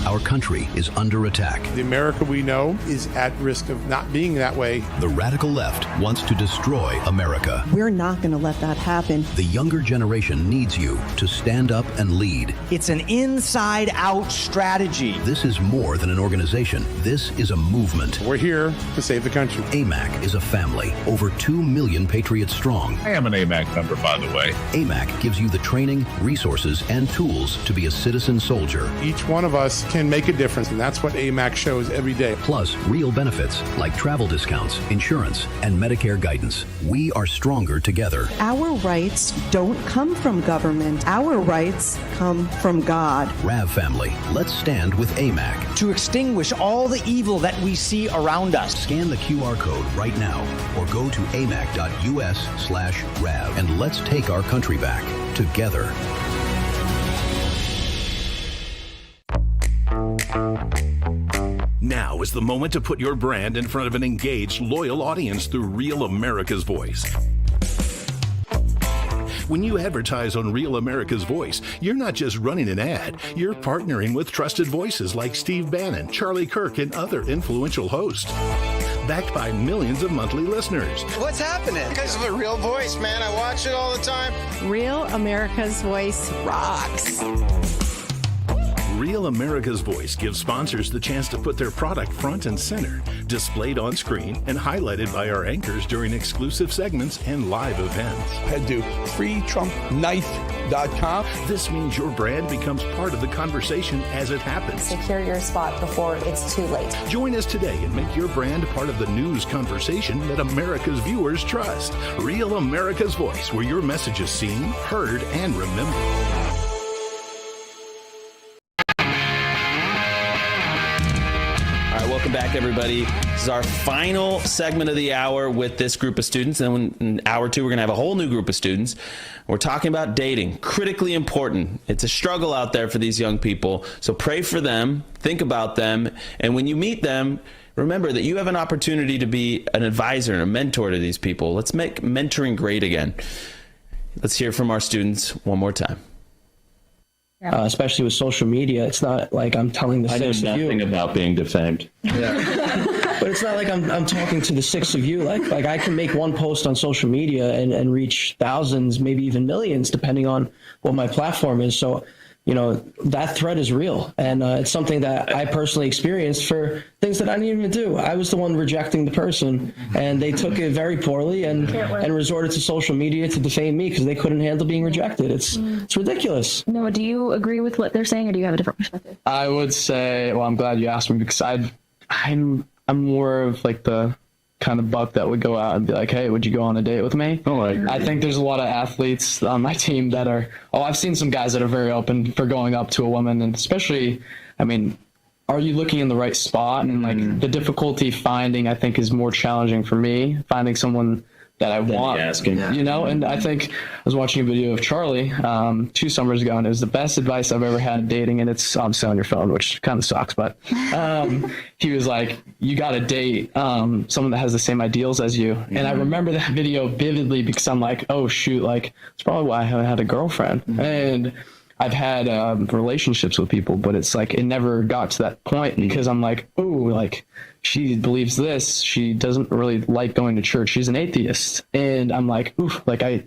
Our country is under attack. The America we know is at risk of not being that way. The radical left wants to destroy America. We're not going to let that happen. The younger generation needs you to stand up and lead. It's an inside-out strategy. This is more than an organization. This is a movement. We're here to save the country. AMAC is a family, over 2 million patriots strong. I am an AMAC member, by the way. AMAC gives you the training, resources, and tools to be a citizen soldier. Each one of us can make a difference, and that's what AMAC shows every day. Plus, real benefits like travel discounts, insurance, and Medicare guidance. We are stronger together. Our rights don't come from government. Our rights come from God. RAV family, let's stand with AMAC. To extinguish all the evil that we see around us. Scan the QR code right now or go to amac.us/RAV and let's take our country back together. Now is the moment to put your brand in front of an engaged, loyal audience through Real America's Voice. When you advertise on Real America's Voice, you're not just running an ad, you're partnering with trusted voices like Steve Bannon, Charlie Kirk, and other influential hosts. Backed by millions of monthly listeners. What's happening? Because of a Real Voice, man. I watch it all the time. Real America's Voice rocks. Real America's Voice gives sponsors the chance to put their product front and center, displayed on screen and highlighted by our anchors during exclusive segments and live events. Head to freetrumpknife.com. This means your brand becomes part of the conversation as it happens. Secure your spot before it's too late. Join us today and make your brand part of the news conversation that America's viewers trust. Real America's Voice, where your message is seen, heard, and remembered. Welcome back, everybody. This is our final segment of the hour with this group of students. And in hour two, we're going to have a whole new group of students. We're talking about dating, critically important. It's a struggle out there for these young people. So pray for them, think about them. And when you meet them, remember that you have an opportunity to be an advisor and a mentor to these people. Let's make mentoring great again. Let's hear from our students one more time. Especially with social media, it's not like I'm telling the six of you. I know nothing about being defamed. Yeah. But it's not like I'm talking to the six of you. Like I can make one post on social media and reach thousands, maybe even millions, depending on what my platform is. So, you know, that threat is real. And it's something that I personally experienced for things that I didn't even do. I was the one rejecting the person, and they took it very poorly and resorted to social media to defame me because they couldn't handle being rejected. It's ridiculous. Noah, do you agree with what they're saying, or do you have a different perspective? I would say, well, I'm glad you asked me, because I'm more of like the kind of buck that would go out and be like, hey, would you go on a date with me? Oh, I think there's a lot of athletes on my team that are, I've seen some guys that are very open for going up to a woman, and especially, I mean, are you looking in the right spot? And like the difficulty finding, I think, is more challenging for me, finding someone that I want, you know? And I think I was watching a video of Charlie 2 summers ago, and it was the best advice I've ever had in dating, and it's obviously on your phone, which kind of sucks, but he was like, you got to date someone that has the same ideals as you. And I remember that video vividly because I'm like, oh shoot, like it's probably why I haven't had a girlfriend. And I've had relationships with people, but it's like it never got to that point because I'm like, ooh, like she believes this. She doesn't really like going to church. She's an atheist. And I'm like, oof, like I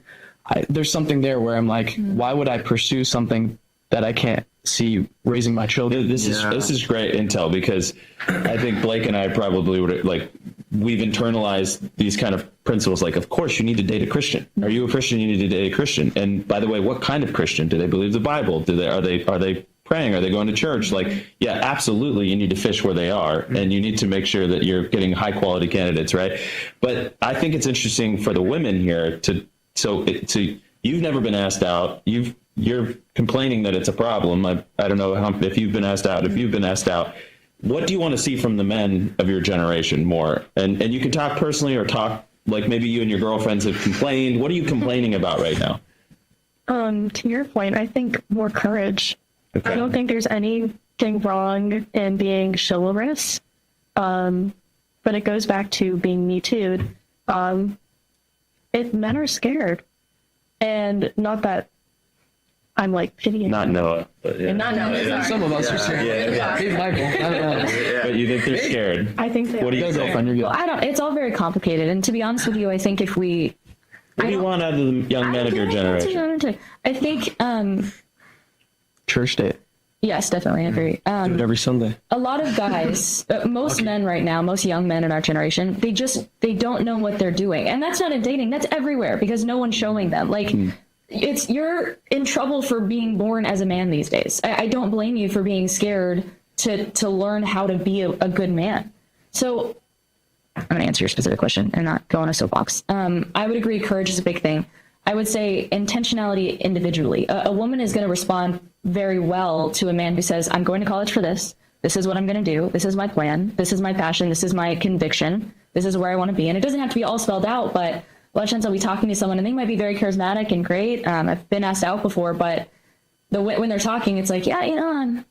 there's something there where I'm like, why would I pursue something that I can't see raising my children? This is great intel, because I think Blake and I probably would, like, we've internalized these kind of principles. Like, of course you need to date a Christian. Are you a Christian? You need to date a Christian. And by the way, what kind of Christian? Do they believe the Bible? Are they praying? Are they going to church? Like, yeah, absolutely. You need to fish where they are, and you need to make sure that you're getting high quality candidates, right? But I think it's interesting for the women here you've never been asked out. You're complaining that it's a problem. I don't know if you've been asked out. If you've been asked out, what do you want to see from the men of your generation more? And you can talk personally or talk like maybe you and your girlfriends have complained. What are you complaining about right now? To your point, I think more courage. Okay. I don't think there's anything wrong in being chivalrous, but it goes back to being Me Too'd. Men are scared, and not that I'm like pitying. Not Noah, but yeah. Not Noah. Yeah. Some of us are scared. Yeah. Maybe Michael. I don't know. But you think they're scared? I think they What are. do you think? Well, I don't. It's all very complicated, and to be honest with you, I think if we. What do you want out of the young men of your generation? I think. Church date. Yes, definitely. I agree. Do it every Sunday. A lot of guys, most men right now, most young men in our generation, they don't know what they're doing. And that's not in dating, that's everywhere because no one's showing them. Like, you're in trouble for being born as a man these days. I don't blame you for being scared to learn how to be a good man. So I'm going to answer your specific question and not go on a soapbox. I would agree courage is a big thing. I would say intentionality individually. A woman is going to respond very well to a man who says, I'm going to college for this. This is what I'm going to do. This is my plan. This is my passion. This is my conviction. This is where I want to be. And it doesn't have to be all spelled out, but a lot of times I'll be talking to someone and they might be very charismatic and great. I've been asked out before, but when they're talking, it's like, yeah, I'm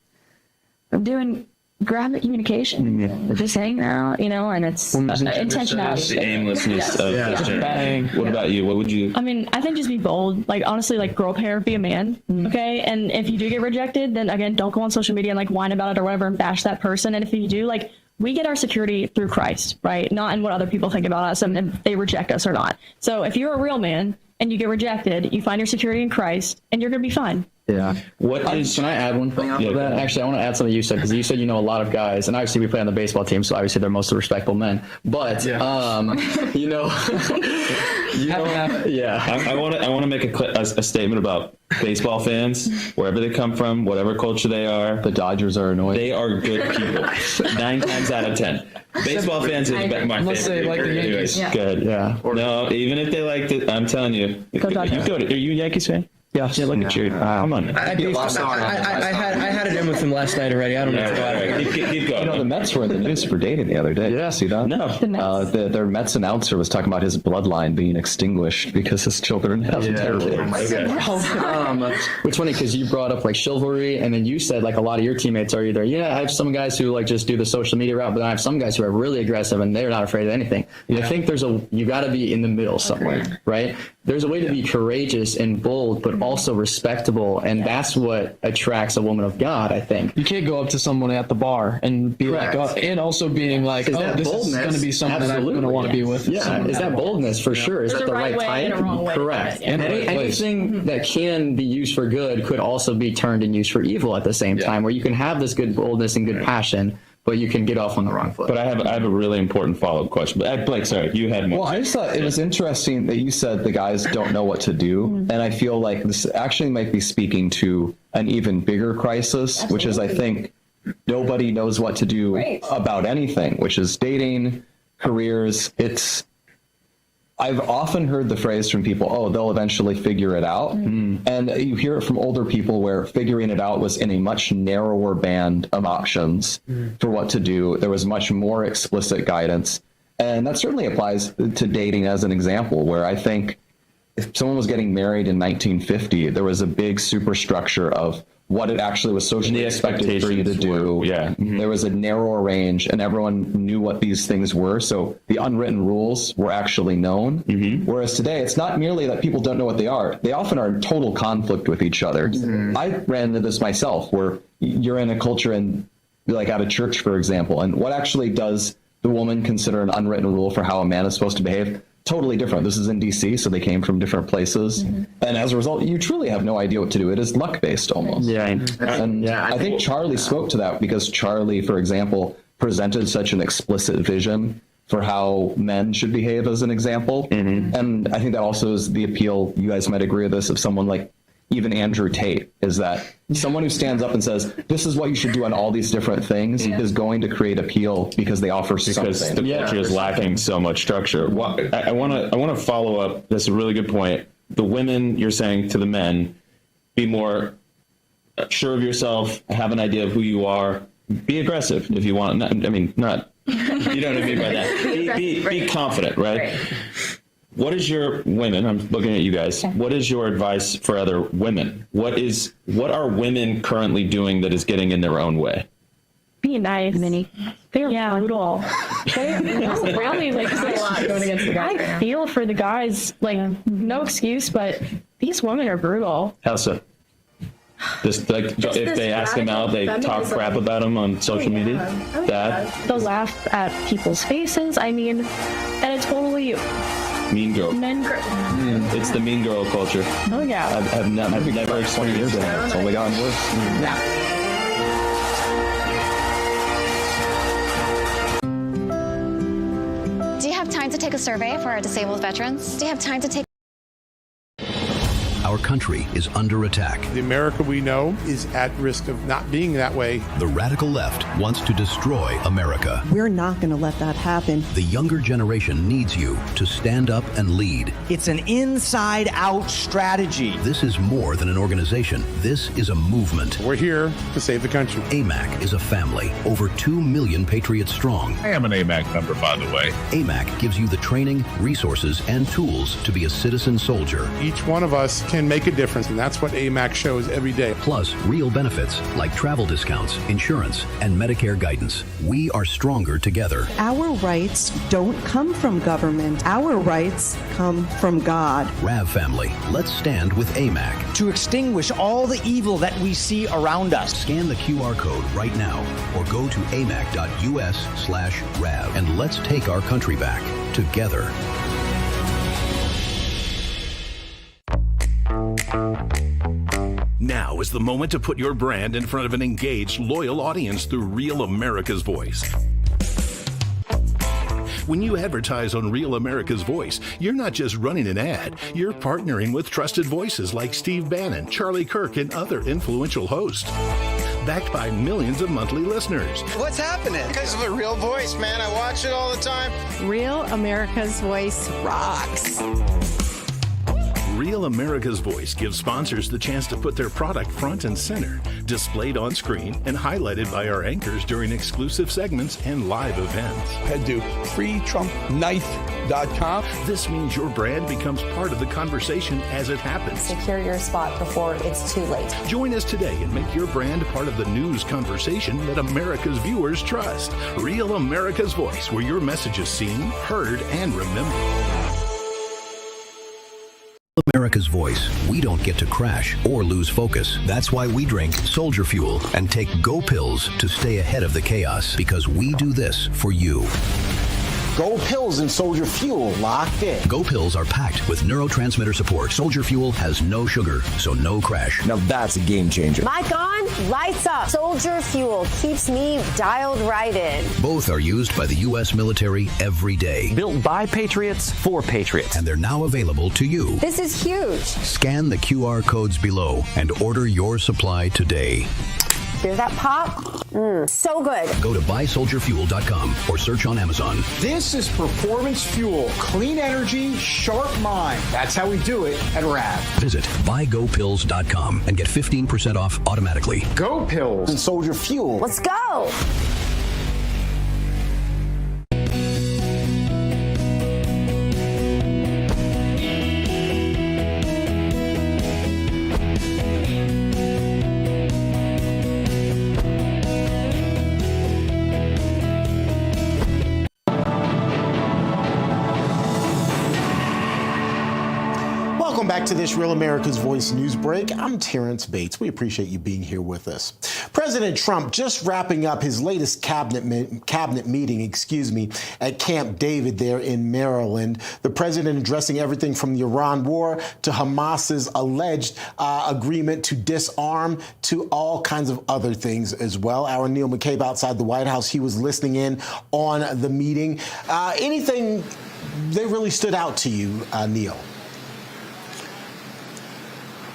doing graphic communication. They're just hanging out, and it's intentionality. That's the aimlessness of this generation. What about you? What would you? I mean, I think just be bold. Like, honestly, like, grow up hair, be a man. Okay. And if you do get rejected, then again, don't go on social media and like whine about it or whatever and bash that person. And if you do, like, we get our security through Christ, right? Not in what other people think about us and if they reject us or not. So if you're a real man and you get rejected, you find your security in Christ and you're going to be fine. Yeah. Can I add one thing off of that? Actually, I want to add something you said, because you said a lot of guys, and obviously we play on the baseball team, so obviously they're mostly respectable men. But Yeah. I want to make a statement about baseball fans, wherever they come from, whatever culture they are. The Dodgers are annoying. They are good people. 9 times out of 10. Baseball fans is my Unless favorite. they like the Yankees. Yeah. Good. Yeah. No, even if they like it, I'm telling you. Are you a Yankees fan? Yeah, look at you. Come on. I had it in with him last night already. I don't know. Keep going. The Mets were in the news for dating the other day. Yeah, see that? No. Their Mets announcer was talking about his bloodline being extinguished because his children have terrible. It's funny because you brought up like chivalry, and then you said like a lot of your teammates are either I have some guys who like just do the social media route, but I have some guys who are really aggressive and they're not afraid of anything. I think you got to be in the middle somewhere, right? There's a way to be courageous and bold, but also respectable, and that's what attracts a woman of God, I think. You can't go up to someone at the bar and be like, and also being like, this is going to be someone that I'm going to want to be with. Yeah, is that boldness for sure? Is that the right type? Correct. And anything that can be used for good could also be turned and used for evil at the same time, where you can have this good boldness and good passion, but you can get off on the wrong foot. But I have a really important follow-up question. Blake, sorry, you had more. Well, I just thought it was interesting that you said the guys don't know what to do, and I feel like this actually might be speaking to an even bigger crisis, which is I think nobody knows what to do about anything, which is dating, careers. I've often heard the phrase from people, they'll eventually figure it out. And you hear it from older people where figuring it out was in a much narrower band of options for what to do. There was much more explicit guidance. And that certainly applies to dating as an example, where I think if someone was getting married in 1950, there was a big superstructure of what it actually was socially expected for you to do. There was a narrower range, and everyone knew what these things were. So the unwritten rules were actually known. Whereas today, it's not merely that people don't know what they are. They often are in total conflict with each other. I ran into this myself, where you're in a culture and like at a church, for example, and what actually does the woman consider an unwritten rule for how a man is supposed to behave? Totally different. This is in DC, so they came from different places. And as a result, you truly have no idea what to do. It is luck-based almost. I think Charlie spoke to that because Charlie, for example, presented such an explicit vision for how men should behave as an example. And I think that also is the appeal, you guys might agree with this, of someone like, even Andrew Tate, is that someone who stands up and says, this is what you should do on all these different things is going to create appeal because they offer something. Because the culture is lacking so much structure. I want to follow up. That's a really good point. The women, you're saying to the men, be more sure of yourself, have an idea of who you are, be aggressive if you want. Not, you know what I mean by that. Be confident, right? What is your women? I'm looking at you guys. What is your advice for other women? What are women currently doing that is getting in their own way? Be nice. They're brutal. They're really like a lot going against the guys. I feel for the guys. Like no excuse, but these women are brutal. How so? Just like if they ask them out, they talk crap about them on social media. They'll laugh at people's faces. I mean, and it's totally. Mean girl. It's the mean girl culture. Oh yeah. I've never experienced that. It's only gotten worse. Do you have time to take a survey for our disabled veterans? Do you have time to take Our country is under attack. The America we know is at risk of not being that way. The radical left wants to destroy America. We're not going to let that happen. The younger generation needs you to stand up and lead. It's an inside-out strategy. This is more than an organization. This is a movement. We're here to save the country. AMAC is a family, over 2 million patriots strong. I am an AMAC member, by the way. AMAC gives you the training, resources, and tools to be a citizen soldier. Each one of us can make a difference, and that's what AMAC shows every day. Plus, real benefits like travel discounts, insurance, and Medicare guidance. We are stronger together. Our rights don't come from government. Our rights come from God. RAV family, let's stand with AMAC. To extinguish all the evil that we see around us. Scan the QR code right now or go to amac.us/RAV and let's take our country back together. Now is the moment to put your brand in front of an engaged, loyal audience through Real America's Voice. When you advertise on Real America's Voice, you're not just running an ad, you're partnering with trusted voices like Steve Bannon, Charlie Kirk, and other influential hosts. Backed by millions of monthly listeners. What's happening? Because of a real voice, man. I watch it all the time. Real America's Voice rocks. Real America's Voice gives sponsors the chance to put their product front and center, displayed on screen and highlighted by our anchors during exclusive segments and live events. Head to freetrumpknife.com. This means your brand becomes part of the conversation as it happens. secure your spot before it's too late? Join us today and make your brand part of the news conversation that America's viewers trust. Real America's Voice, where your message is seen, heard, and remembered. America's Voice. We don't get to crash or lose focus. That's why we drink Soldier Fuel and take Go Pills to stay ahead of the chaos, because we do this for you. Go Pills and Soldier Fuel, locked in. Go Pills are packed with neurotransmitter support. Soldier Fuel has no sugar, so no crash. Now that's a game changer. Mic on, lights up. Soldier Fuel keeps me dialed right in. Both are used by the U.S. military every day. Built by patriots for patriots. And they're now available to you. This is huge. Scan the QR codes below and order your supply today. Hear that pop? So good. Go to buysoldierfuel.com or search on Amazon. This is performance fuel. Clean energy, sharp mind. That's how we do it at RAV. Visit buygopills.com and get 15% off automatically. Go Pills and Soldier Fuel. Let's go. Welcome back to this Real America's Voice news break. I'm Terrence Bates. We appreciate you being here with us. President Trump just wrapping up his latest cabinet meeting, at Camp David there in Maryland. The president addressing everything from the Iran war to Hamas's alleged agreement to disarm to all kinds of other things as well. Our Neil McCabe outside the White House, he was listening in on the meeting. Anything that really stood out to you, Neil?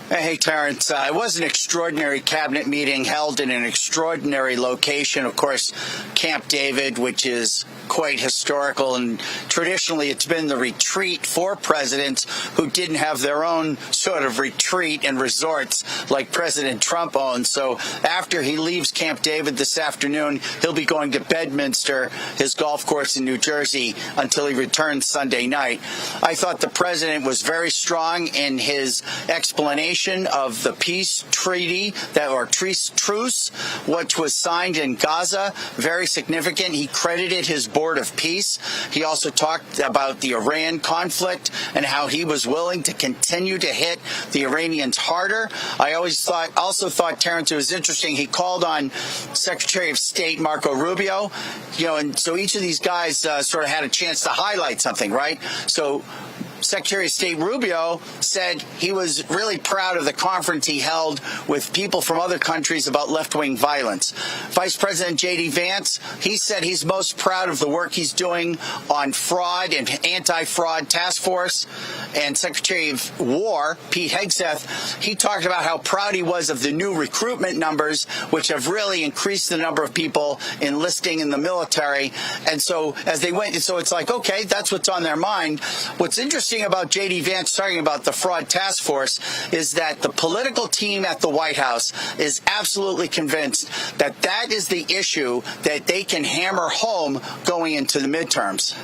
Hey, Terrence. It was an extraordinary cabinet meeting held in an extraordinary location. Of course, Camp David, which is quite historical, and traditionally it's been the retreat for presidents who didn't have their own sort of retreat and resorts like President Trump owns. So after he leaves Camp David this afternoon, he'll be going to Bedminster, his golf course in New Jersey, until he returns Sunday night. I thought the president was very strong in his explanation of the peace treaty truce, which was signed in Gaza. Very significant. He credited his board of peace. He also talked about the Iran conflict and how he was willing to continue to hit the Iranians harder. I also thought, Terrence, it was interesting. He called on Secretary of State Marco Rubio, and so each of these guys sort of had a chance to highlight something, right? So Secretary of State Rubio said he was really proud of the conference he held with people from other countries about left-wing violence. Vice President J.D. Vance, he said he's most proud of the work he's doing on fraud and anti-fraud task force. And Secretary of War, Pete Hegseth, he talked about how proud he was of the new recruitment numbers, which have really increased the number of people enlisting in the military. And so as they went, so it's like, okay, that's what's on their mind. What's interesting about J.D. Vance talking about the fraud task force is that the political team at the White House is absolutely convinced that that is the issue that they can hammer home going into the midterms.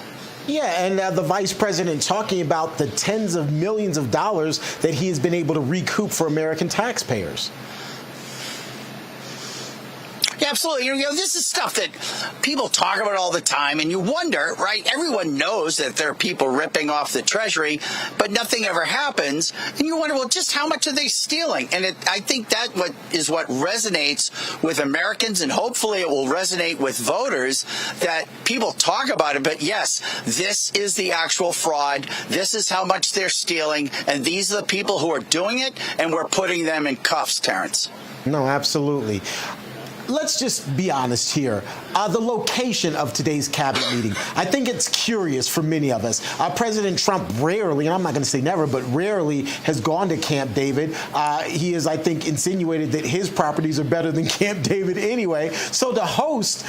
Yeah, and the vice president talking about the tens of millions of dollars that he has been able to recoup for American taxpayers. Yeah, absolutely. This is stuff that people talk about all the time, and you wonder, right? Everyone knows that there are people ripping off the Treasury, but nothing ever happens. And you wonder, well, just how much are they stealing? And I think that is what resonates with Americans, and hopefully it will resonate with voters, that people talk about it. But yes, this is the actual fraud. This is how much they're stealing, and these are the people who are doing it, and we're putting them in cuffs, Terrence. No, absolutely. Let's just be honest here. The location of today's cabinet meeting, I think it's curious for many of us. President Trump rarely, and I'm not going to say never, but rarely has gone to Camp David. He has, I think, insinuated that his properties are better than Camp David anyway. So to host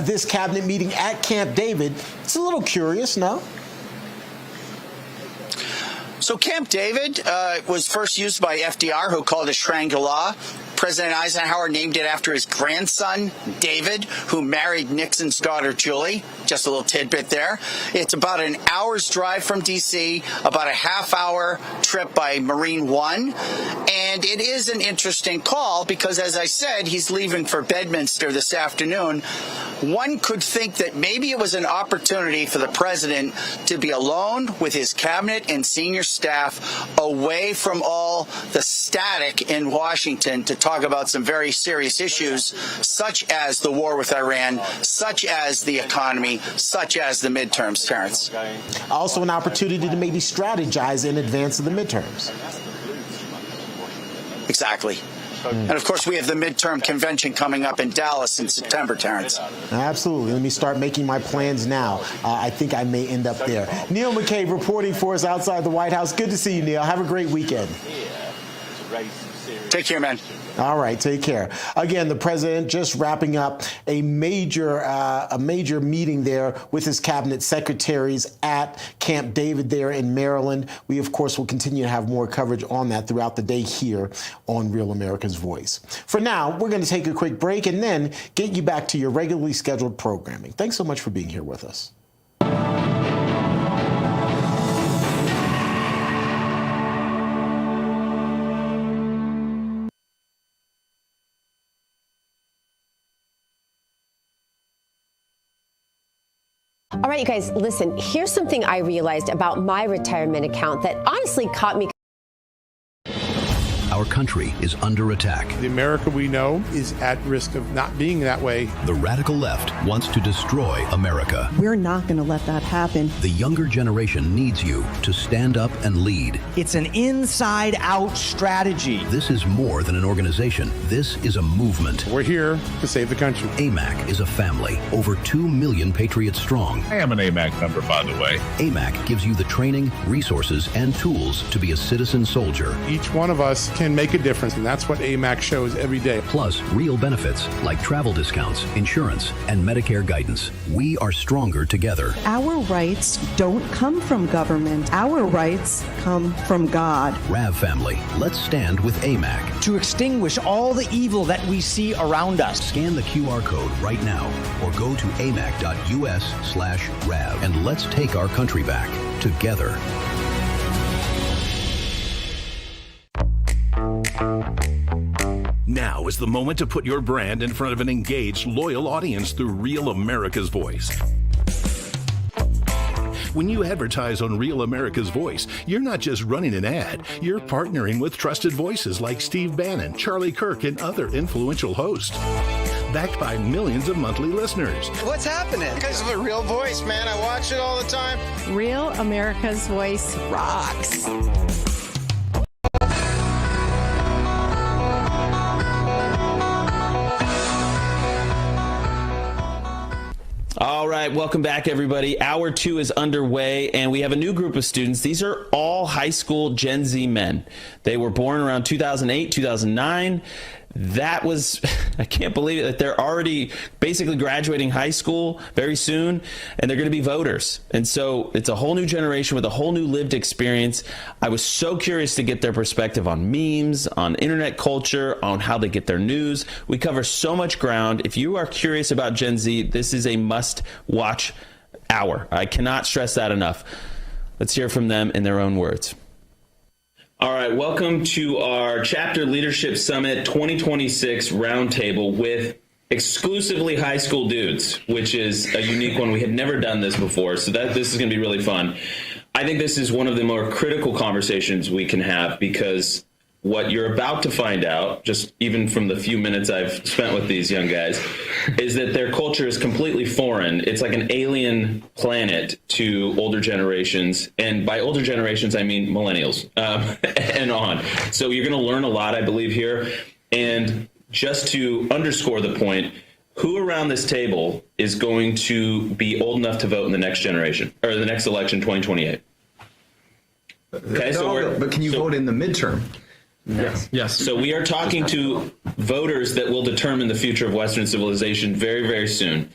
this cabinet meeting at Camp David, it's a little curious, no? So Camp David was first used by FDR, who called it Shangri-La. President Eisenhower named it after his grandson, David, who married Nixon's daughter, Julie. Just a little tidbit there. It's about an hour's drive from D.C., about a half-hour trip by Marine One. And it is an interesting call because, as I said, he's leaving for Bedminster this afternoon. One could think that maybe it was an opportunity for the president to be alone with his cabinet and senior staff, away from all the static in Washington, to talk about some very serious issues, such as the war with Iran, such as the economy, such as the midterms, Terrence. Also an opportunity to maybe strategize in advance of the midterms. Exactly. And, of course, we have the midterm convention coming up in Dallas in September, Terrence. Absolutely. Let me start making my plans now. I think I may end up there. Neil McCabe reporting for us outside the White House. Good to see you, Neil. Have a great weekend. Take care, man. All right, take care. Again, the president just wrapping up a major meeting there with his cabinet secretaries at Camp David there in Maryland. We, of course, will continue to have more coverage on that throughout the day here on Real America's Voice. For now, we're going to take a quick break and then get you back to your regularly scheduled programming. Thanks so much for being here with us. All right, you guys, listen, here's something I realized about my retirement account that honestly caught me. Our country is under attack. The America we know is at risk of not being that way. The radical left wants to destroy America. We're not going to let that happen. The younger generation needs you to stand up and lead. It's an inside-out strategy. This is more than an organization. This is a movement. We're here to save the country. AMAC is a family, over 2 million patriots strong. I am an AMAC member, by the way. AMAC gives you the training, resources, and tools to be a citizen soldier. Each one of us can and make a difference, and that's what AMAC shows every day. Plus, real benefits like travel discounts, insurance, and Medicare guidance. We are stronger together. Our rights don't come from government. Our rights come from God. RAV family, let's stand with AMAC. To extinguish all the evil that we see around us. Scan the QR code right now or go to amac.us/RAV and let's take our country back together. Now is the moment to put your brand in front of an engaged, loyal audience through Real America's Voice. When you advertise on Real America's Voice, you're not just running an ad, you're partnering with trusted voices like Steve Bannon, Charlie Kirk, and other influential hosts. Backed by millions of monthly listeners. What's happening? Because of a real voice, man. I watch it all the time. Real America's Voice rocks. All right, welcome back, everybody. Hour 2 is underway, and we have a new group of students. These are all high school Gen Z men. They were born around 2008, 2009. That was, I can't believe it, that they're already basically graduating high school very soon, and they're going to be voters. And so it's a whole new generation with a whole new lived experience. I was so curious to get their perspective on memes, on internet culture, on how they get their news. We cover so much ground. If you are curious about Gen Z, this is a must-watch hour. I cannot stress that enough. Let's hear from them in their own words. All right, welcome to our Chapter Leadership Summit 2026 Roundtable with exclusively high school dudes, which is a unique one. We had never done this before, so this is going to be really fun. I think this is one of the more critical conversations we can have because what you're about to find out, just even from the few minutes I've spent with these young guys, is that their culture is completely foreign. It's like an alien planet to older generations. And by older generations, I mean millennials and on. So you're going to learn a lot, I believe, here. And just to underscore the point, who around this table is going to be old enough to vote in the next generation or the next election, 2028? Okay, but can you vote in the midterm? Yes. So we are talking to voters that will determine the future of Western civilization very, very soon.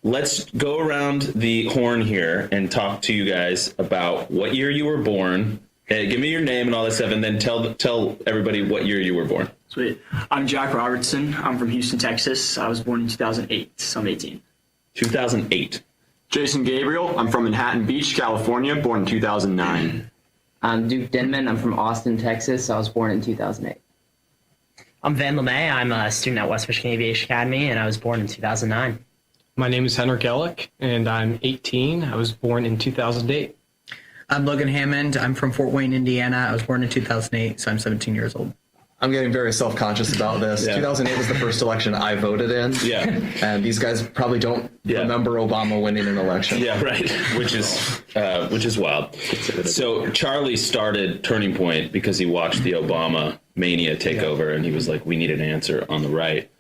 Let's go around the horn here and talk to you guys about what year you were born. Give me your name and all that stuff, and then tell everybody what year you were born. Sweet. I'm Jack Robertson. I'm from Houston, Texas. I was born in 2008, so I'm 18. 2008. Jason Gabriel. I'm from Manhattan Beach, California, born in 2009. I'm Duke Denman. I'm from Austin, Texas. I was born in 2008. I'm Van LeMay. I'm a student at West Michigan Aviation Academy, and I was born in 2009. My name is Henrik Ellick, and I'm 18. I was born in 2008. I'm Logan Hammond. I'm from Fort Wayne, Indiana. I was born in 2008, so I'm 17 years old. I'm getting very self-conscious about this. Yeah. 2008 was the first election I voted in. Yeah. And these guys probably don't remember Obama winning an election. Yeah, right. Which is wild. So Charlie started Turning Point because he watched the Obama mania take over, and he was like, we need an answer on the right.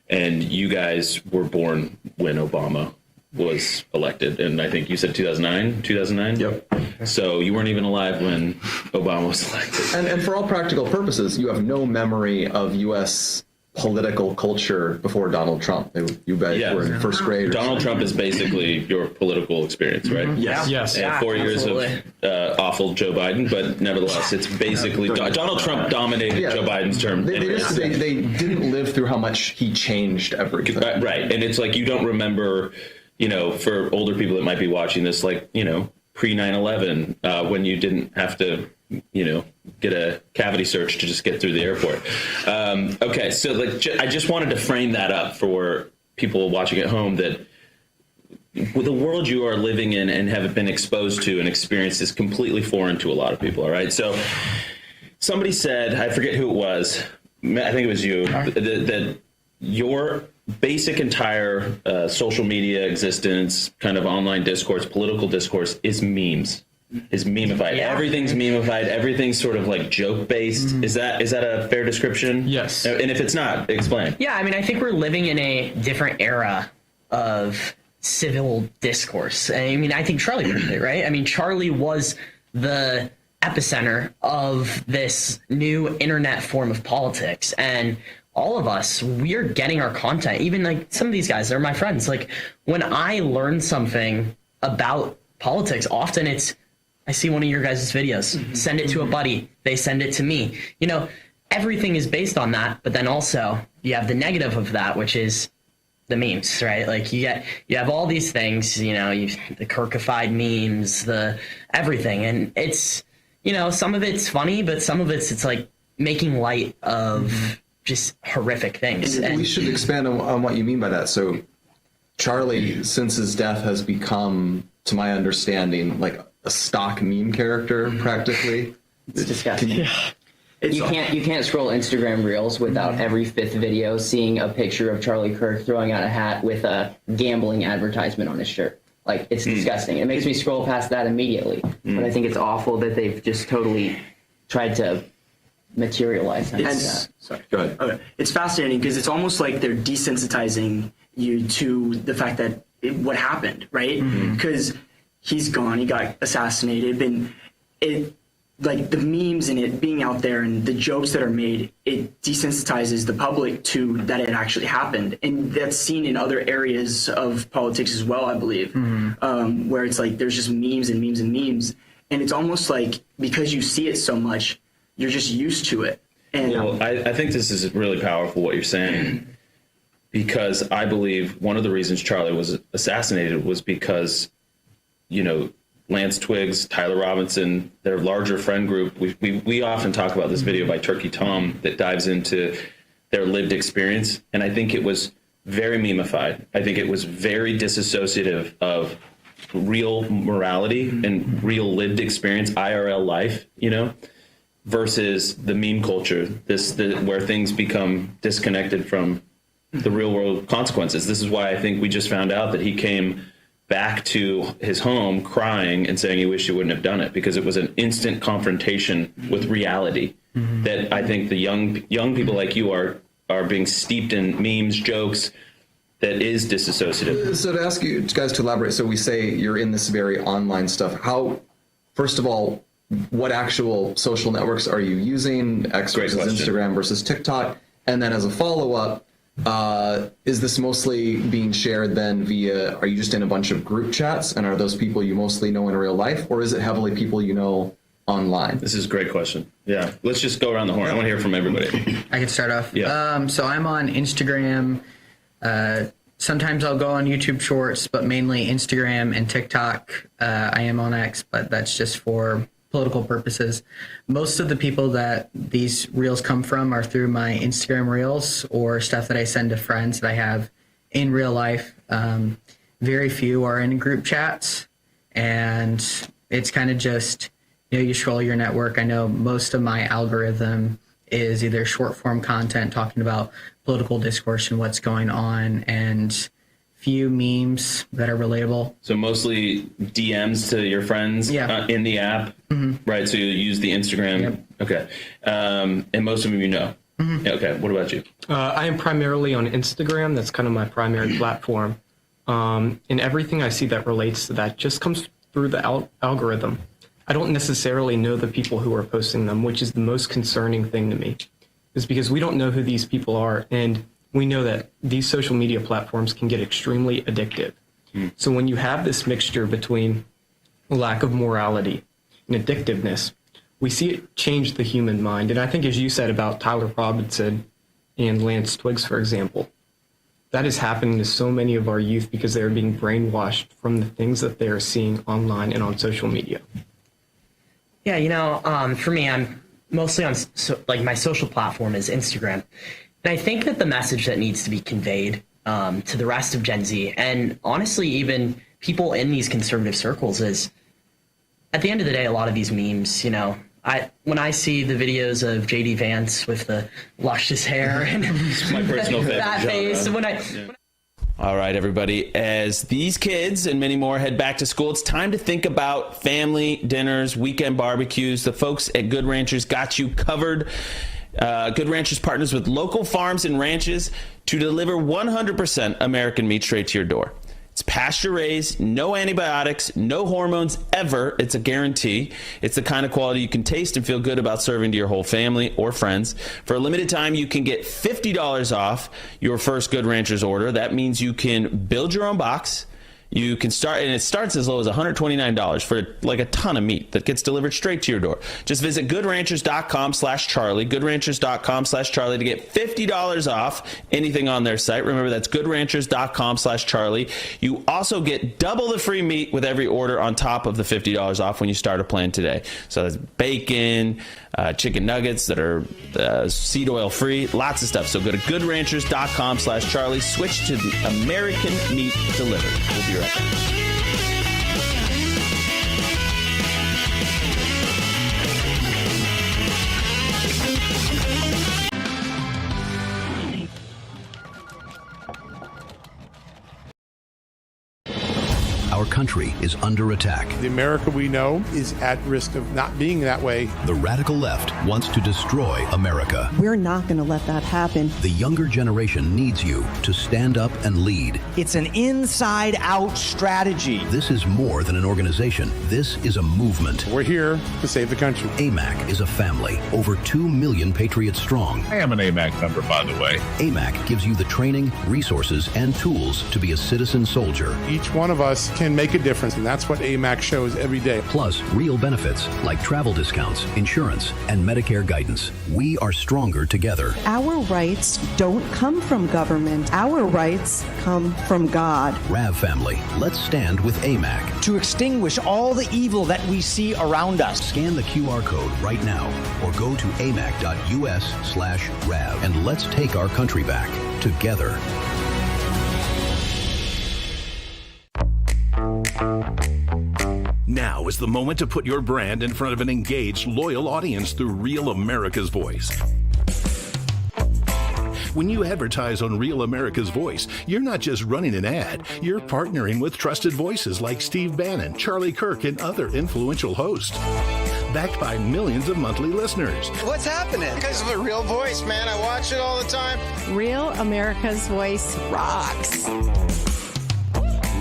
And you guys were born when Obama was elected, and I think you said 2009? Yep. So you weren't even alive when Obama was elected. And for all practical purposes, you have no memory of U.S. political culture before Donald Trump. You guys were in first grade. Donald Trump is basically your political experience, right? Mm-hmm. Yes. And 4 years of awful Joe Biden, but nevertheless, it's basically Donald Trump dominated Joe Biden's term. They didn't live through how much he changed everything. Right. And it's like you don't remember, for older people that might be watching this, like, pre 9/11, when you didn't have to, get a cavity search to just get through the airport. Okay, so I just wanted to frame that up for people watching at home that the world you are living in and have been exposed to and experienced is completely foreign to a lot of people. All right, so somebody said, I forget who it was, I think it was you, that your basic entire social media existence, kind of online discourse, political discourse is memes. Is memeified. Yeah. Everything's memeified. Everything's sort of like joke based. Mm-hmm. Is that a fair description? Yes. And if it's not, explain. Yeah, I mean, I think we're living in a different era of civil discourse. I mean, I think Charlie put it, right? I mean, Charlie was the epicenter of this new internet form of politics. And all of us, we're getting our content. Even like some of these guys, they're my friends. Like when I learn something about politics, often it's, I see one of your guys' videos, send it to a buddy, they send it to me. You know, everything is based on that, but then also you have the negative of that, which is the memes, right? Like you have all these things, you know, the Kirkified memes, the everything. And it's, you know, some of it's funny, but some of it's like making light of just horrific things. We should expand on what you mean by that. So Charlie, since his death, has become, to my understanding, like a stock meme character, practically. It's disgusting. You can't scroll Instagram Reels without every 5th video seeing a picture of Charlie Kirk throwing out a hat with a gambling advertisement on his shirt. Like, it's disgusting. It makes me scroll past that immediately. But I think it's awful that they've just totally tried to materialize that. Sorry, go ahead. Okay. It's fascinating because it's almost like they're desensitizing you to the fact that what happened, right? Because he's gone, he got assassinated, and like the memes and it being out there and the jokes that are made, it desensitizes the public to that it actually happened. And that's seen in other areas of politics as well, I believe, where it's like there's just memes and memes and memes. And it's almost like because you see it so much, you're just used to it. And well, I think this is really powerful what you're saying, because I believe one of the reasons Charlie was assassinated was because, you know, Lance Twiggs, Tyler Robinson, their larger friend group. We often talk about this video by Turkey Tom that dives into their lived experience. And I think it was very memeified. I think it was very disassociative of real morality and real lived experience, IRL life, you know, versus the meme culture, where things become disconnected from the real world consequences. This is why I think we just found out that he came back to his home crying and saying he wished he wouldn't have done it, because it was an instant confrontation with reality that I think the young people like you are being steeped in memes, jokes, that is disassociative. So to ask you guys to elaborate, so we say you're in this very online stuff. How, first of all, what actual social networks are you using? X versus Instagram versus TikTok? And then as a follow-up, is this mostly being shared then via, are you just in a bunch of group chats, and are those people you mostly know in real life, or is it heavily people you know online? This is a great question. Yeah, let's just go around the horn. I want to hear from everybody. I can start off. Yeah. So I'm on Instagram. Sometimes I'll go on YouTube Shorts, but mainly Instagram and TikTok. I am on X, but that's just for political purposes. Most of the people that these reels come from are through my Instagram reels or stuff that I send to friends that I have in real life. Very few are in group chats, and it's kind of just, you know, you scroll your network. I know most of my algorithm is either short form content talking about political discourse and what's going on, and few memes that are relatable. So mostly DMs to your friends in the app, right? So you use the Instagram. Yep. Okay. And most of them you know. Yeah, okay. What about you? I am primarily on Instagram. That's kind of my primary platform. And everything I see that relates to that just comes through the algorithm. I don't necessarily know the people who are posting them, which is the most concerning thing to me, is because we don't know who these people are. And we know that these social media platforms can get extremely addictive. So when you have this mixture between lack of morality and addictiveness, we see it change the human mind. And I think, as you said about Tyler Robinson and Lance Twiggs, for example, that is happening to so many of our youth because they are being brainwashed from the things that they are seeing online and on social media. Yeah, you know, for me, I'm mostly on, my social platform is Instagram. And I think that the message that needs to be conveyed to the rest of Gen Z, and honestly, even people in these conservative circles, is at the end of the day, a lot of these memes, you know, when I see the videos of JD Vance with the luscious hair and my personal favorite that face, All right, everybody, as these kids and many more head back to school, it's time to think about family dinners, weekend barbecues. The folks at Good Ranchers got you covered. Good Ranchers partners with local farms and ranches to deliver 100% American meat straight to your door. It's pasture raised, no antibiotics, no hormones ever. It's a guarantee. It's the kind of quality you can taste and feel good about serving to your whole family or friends. For a limited time, you can get $50 off your first Good Ranchers order. That means you can build your own box. You can start, and it starts as low as $129 for like a ton of meat that gets delivered straight to your door. Just visit goodranchers.com/Charlie, goodranchers.com/Charlie to get $50 off anything on their site. Remember, that's goodranchers.com/Charlie. You also get double the free meat with every order on top of the $50 off when you start a plan today. So that's bacon, chicken nuggets that are seed oil free, lots of stuff. So go to goodranchers.com/Charlie. Switch to the American meat delivered. We'll be right back. Our country is under attack. The America we know is at risk of not being that way. The radical left wants to destroy America. We're not going to let that happen. The younger generation needs you to stand up and lead. It's an inside-out strategy. This is more than an organization. This is a movement. We're here to save the country. AMAC is a family, over 2 million patriots strong. I am an AMAC member, by the way. AMAC gives you the training, resources, and tools to be a citizen soldier. Each one of us can make a difference, and that's what AMAC shows every day. Plus, real benefits like travel discounts, insurance, and Medicare guidance. We are stronger together. Our rights don't come from government. Our rights come from God. RAV family, let's stand with AMAC. To extinguish all the evil that we see around us. Scan the QR code right now or go to amac.us/RAV and let's take our country back together. Now is the moment to put your brand in front of an engaged, loyal audience through Real America's Voice. When you advertise on Real America's Voice, you're not just running an ad, you're partnering with trusted voices like Steve Bannon, Charlie Kirk, and other influential hosts. Backed by millions of monthly listeners. What's happening? Because of a real voice, man. I watch it all the time. Real America's Voice rocks.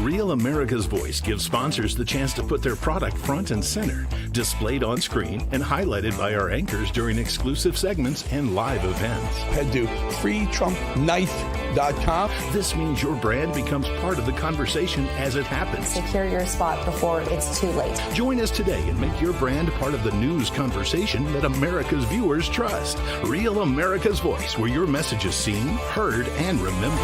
Real America's Voice gives sponsors the chance to put their product front and center, displayed on screen and highlighted by our anchors during exclusive segments and live events. Head to freetrumpknife.com. This means your brand becomes part of the conversation as it happens. Secure your spot before it's too late. Join us today and make your brand part of the news conversation that America's viewers trust. Real America's Voice, where your message is seen, heard, and remembered.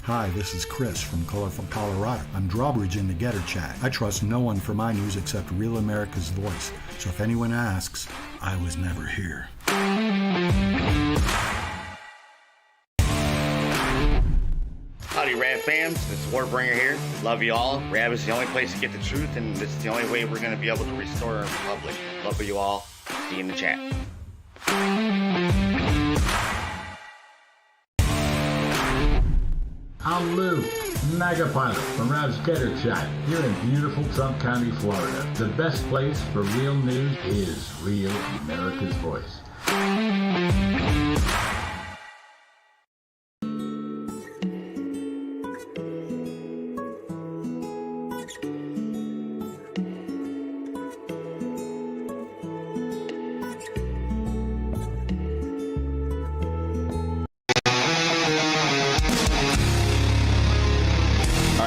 Hi, this is Chris from Colorado. I'm drawbridge in the Getter Chat. I trust no one for my news except Real America's Voice. So if anyone asks, I was never here. Howdy, Rab fams. It's Warbringer here. Love you all. Rab is the only place to get the truth, and this is the only way we're going to be able to restore our republic. Love you all. See you in the chat. I'm Lou, Mega Pilot from Rab's Getter Chat here in beautiful Trump County, Florida. The best place for real news is Real America's Voice.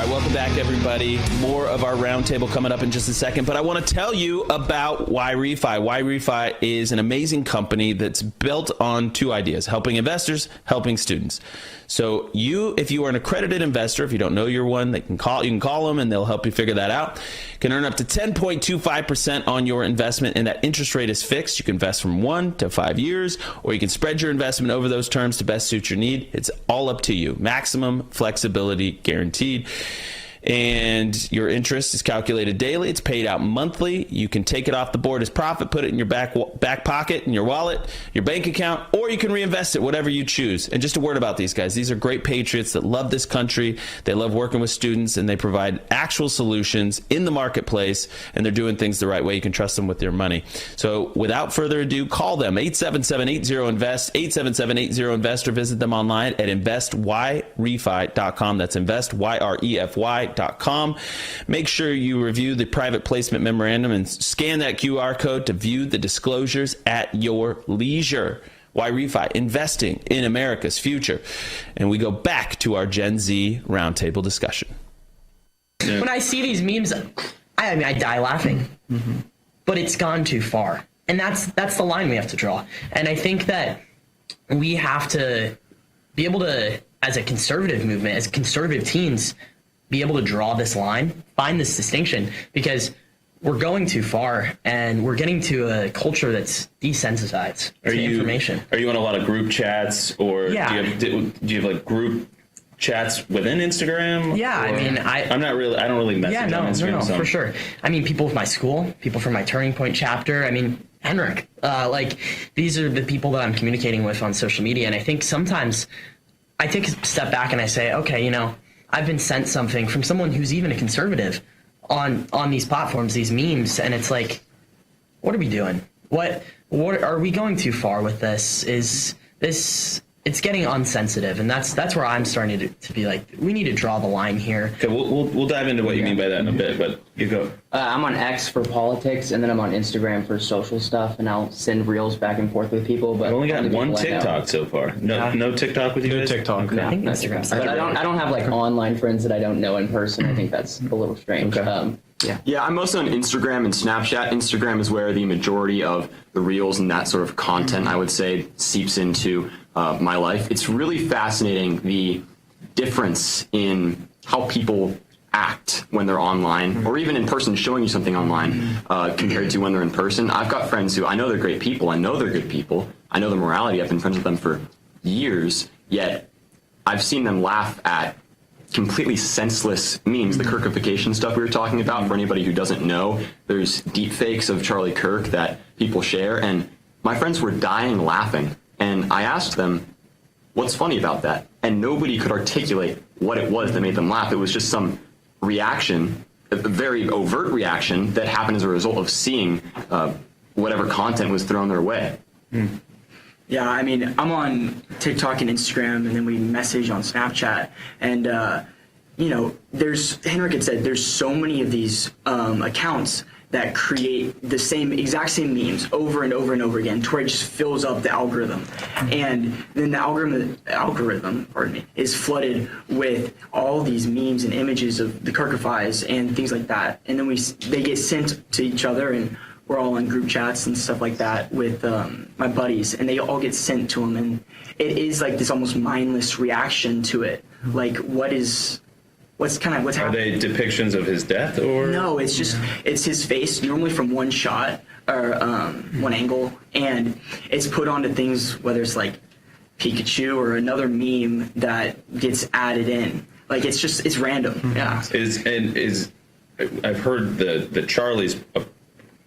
Welcome back, everybody. More of our roundtable coming up in just a second, but I want to tell you about Y-Refi. Y-Refi is an amazing company that's built on two ideas: helping investors, helping students. So if you are an accredited investor, if you don't know you're one, you can call them and they'll help you figure that out. You can earn up to 10.25% on your investment, and that interest rate is fixed. You can invest from 1 to 5 years, or you can spread your investment over those terms to best suit your need. It's all up to you. Maximum flexibility guaranteed. and your interest is calculated daily. It's paid out monthly. You can take it off the board as profit, put it in your back pocket, in your wallet, your bank account, or you can reinvest it, whatever you choose. And just a word about these guys. These are great patriots that love this country. They love working with students, and they provide actual solutions in the marketplace, and they're doing things the right way. You can trust them with your money. So without further ado, call them, 877-80-INVEST, 877-80-INVEST, or visit them online at investyrefy.com. That's investyrefy.com. Make sure you review the private placement memorandum and scan that QR code to view the disclosures at your leisure. Why Refi? Investing in America's future. And we go back to our Gen Z roundtable discussion. When I see these memes, I die laughing. But it's gone too far. And that's the line we have to draw. And I think that we have to be able to, as a conservative movement, as conservative teens, be able to draw this line, find this distinction, because we're going too far and we're getting to a culture that's desensitized to information. Are you on a lot of group chats, or Yeah. do you have like group chats within Instagram? Yeah, or? I mean, I don't really message on Instagram. No, for sure. I mean, people with my school, people from my Turning Point chapter. I mean, Henrik. Like, these are the people that I'm communicating with on social media. And I think sometimes I take a step back and I say, okay, I've been sent something from someone who's even a conservative on these platforms, these memes, and it's like, what are we doing? What are we going too far with this? Is this? It's getting unsensitive, and that's where I'm starting to be like, we need to draw the line here. Okay, we'll dive into what you mean by that in a bit, but you go. I'm on X for politics, and then I'm on Instagram for social stuff, and I'll send reels back and forth with people. But I've only got one TikTok so far. No TikTok with you guys? No TikTok. No, I think Instagram. but I don't have like online friends that I don't know in person. I think that's a little strange. Okay. Yeah, I'm mostly on Instagram and Snapchat. Instagram is where the majority of the reels and that sort of content, I would say, seeps into my life. It's really fascinating, the difference in how people act when they're online, or even in person showing you something online, compared to when they're in person. I've got friends who I know they're great people. I know they're good people. I know the morality. I've been friends with them for years, yet I've seen them laugh at completely senseless memes, the Kirkification stuff we were talking about. For anybody who doesn't know, there's deep fakes of Charlie Kirk that people share, and my friends were dying laughing. And I asked them, what's funny about that? And nobody could articulate what it was that made them laugh. It was just some reaction, a very overt reaction that happened as a result of seeing whatever content was thrown their way. Yeah, I mean, I'm on TikTok and Instagram, and then we message on Snapchat. And, Henrik had said, there's so many of these accounts that create the exact same memes over and over and over again, to where it just fills up the algorithm. And then the algorithm, is flooded with all these memes and images of the Kirkifies and things like that. And then they get sent to each other, and we're all in group chats and stuff like that with my buddies, and they all get sent to them, and it is like this almost mindless reaction to it. Like, what's happening? Are they depictions of his death, or? No, it's his face, normally from one shot or one angle, and it's put onto things, whether it's like Pikachu or another meme that gets added in. Like, it's random. Yeah. I've heard the Charlie's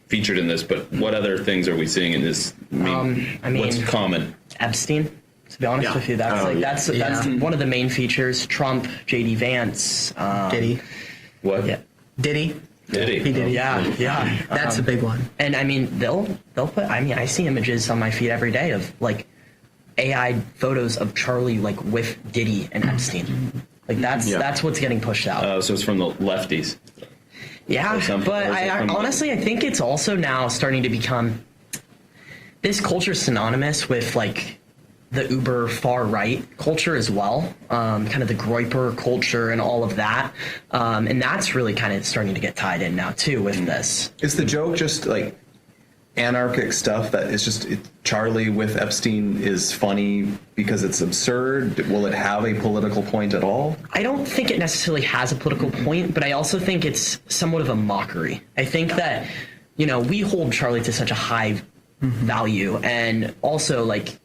featured in this, but what other things are we seeing in this meme? What's common? Epstein, to be honest with you, that's one of the main features. Trump, JD Vance, Diddy. What? Yeah. Diddy. He did. Yeah. That's a big one. And I mean, they'll put. I mean, I see images on my feed every day of like AI photos of Charlie like with Diddy and Epstein. Like that's what's getting pushed out. So it's from the lefties. Yeah, but honestly, I think it's also now starting to become, this culture synonymous with like the uber far right culture as well, kind of the Groyper culture and all of that, and that's really kind of starting to get tied in now too with this. Is the joke just like anarchic stuff that is just Charlie with Epstein is funny because it's absurd? Will it have a political point at all? I don't think it necessarily has a political point, but I also think it's somewhat of a mockery. I think that, we hold Charlie to such a high value, and also like,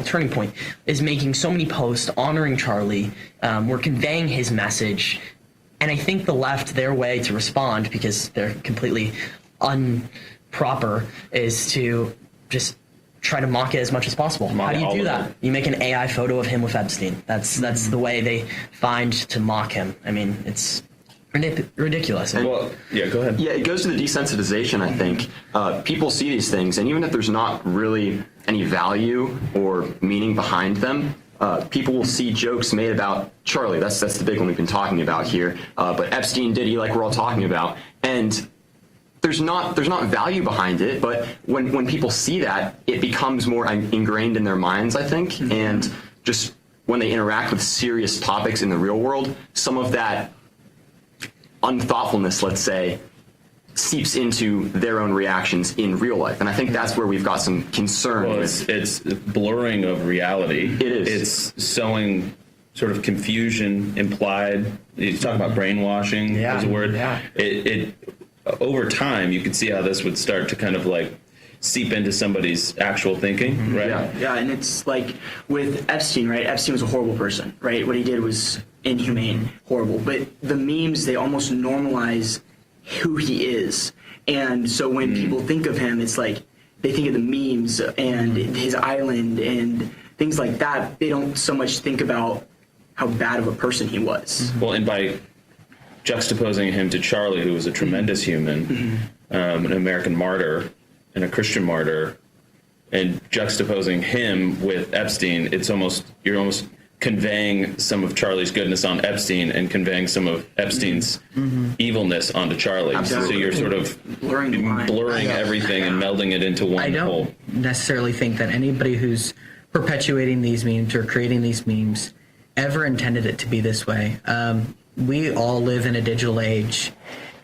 Turning Point is making so many posts honoring Charlie. We're conveying his message. And I think the left, their way to respond, because they're completely improper, is to just try to mock it as much as possible. How do you do that? You make an AI photo of him with Epstein. That's the way they find to mock him. I mean, it's ridiculous. And, go ahead. Yeah, it goes to the desensitization, I think. People see these things, and even if there's not really any value or meaning behind them, people will see jokes made about Charlie. That's the big one we've been talking about here. But Epstein, Diddy, like we're all talking about. And there's not value behind it, but when people see that, it becomes more ingrained in their minds, I think. And just when they interact with serious topics in the real world, some of that unthoughtfulness, let's say, seeps into their own reactions in real life. And I think that's where we've got some concern. Well, it's blurring of reality. It is. It's sowing sort of confusion implied. You talk about brainwashing as a word. Yeah. It over time, you could see how this would start to kind of like seep into somebody's actual thinking, right? Yeah, and it's like with Epstein, right? Epstein was a horrible person, right? What he did was inhumane, horrible. But the memes, they almost normalize who he is. And so when people think of him, it's like they think of the memes and his island and things like that. They don't so much think about how bad of a person he was. Well, and by juxtaposing him to Charlie, who was a tremendous human, an American martyr and a Christian martyr, and juxtaposing him with Epstein, you're almost conveying some of Charlie's goodness on Epstein and conveying some of Epstein's evilness onto Charlie. Absolutely. So you're sort of blurring everything and melding it into one whole. I don't necessarily think that anybody who's perpetuating these memes or creating these memes ever intended it to be this way. We all live in a digital age,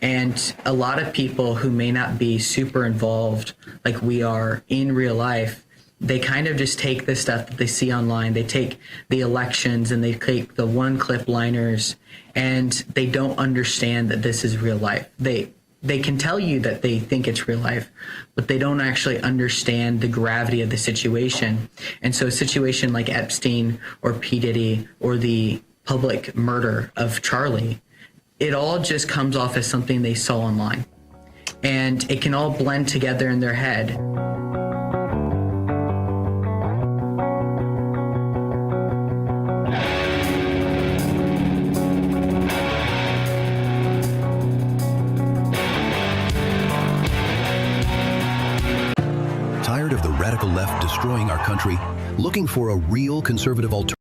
and a lot of people who may not be super involved like we are in real life, they kind of just take the stuff that they see online. They take the elections and they take the one-clip liners, and they don't understand that this is real life. They can tell you that they think it's real life, but they don't actually understand the gravity of the situation. And so a situation like Epstein or P. Diddy or the public murder of Charlie, it all just comes off as something they saw online. And it can all blend together in their head. Tired of the radical left destroying our country? Looking for a real conservative alternative?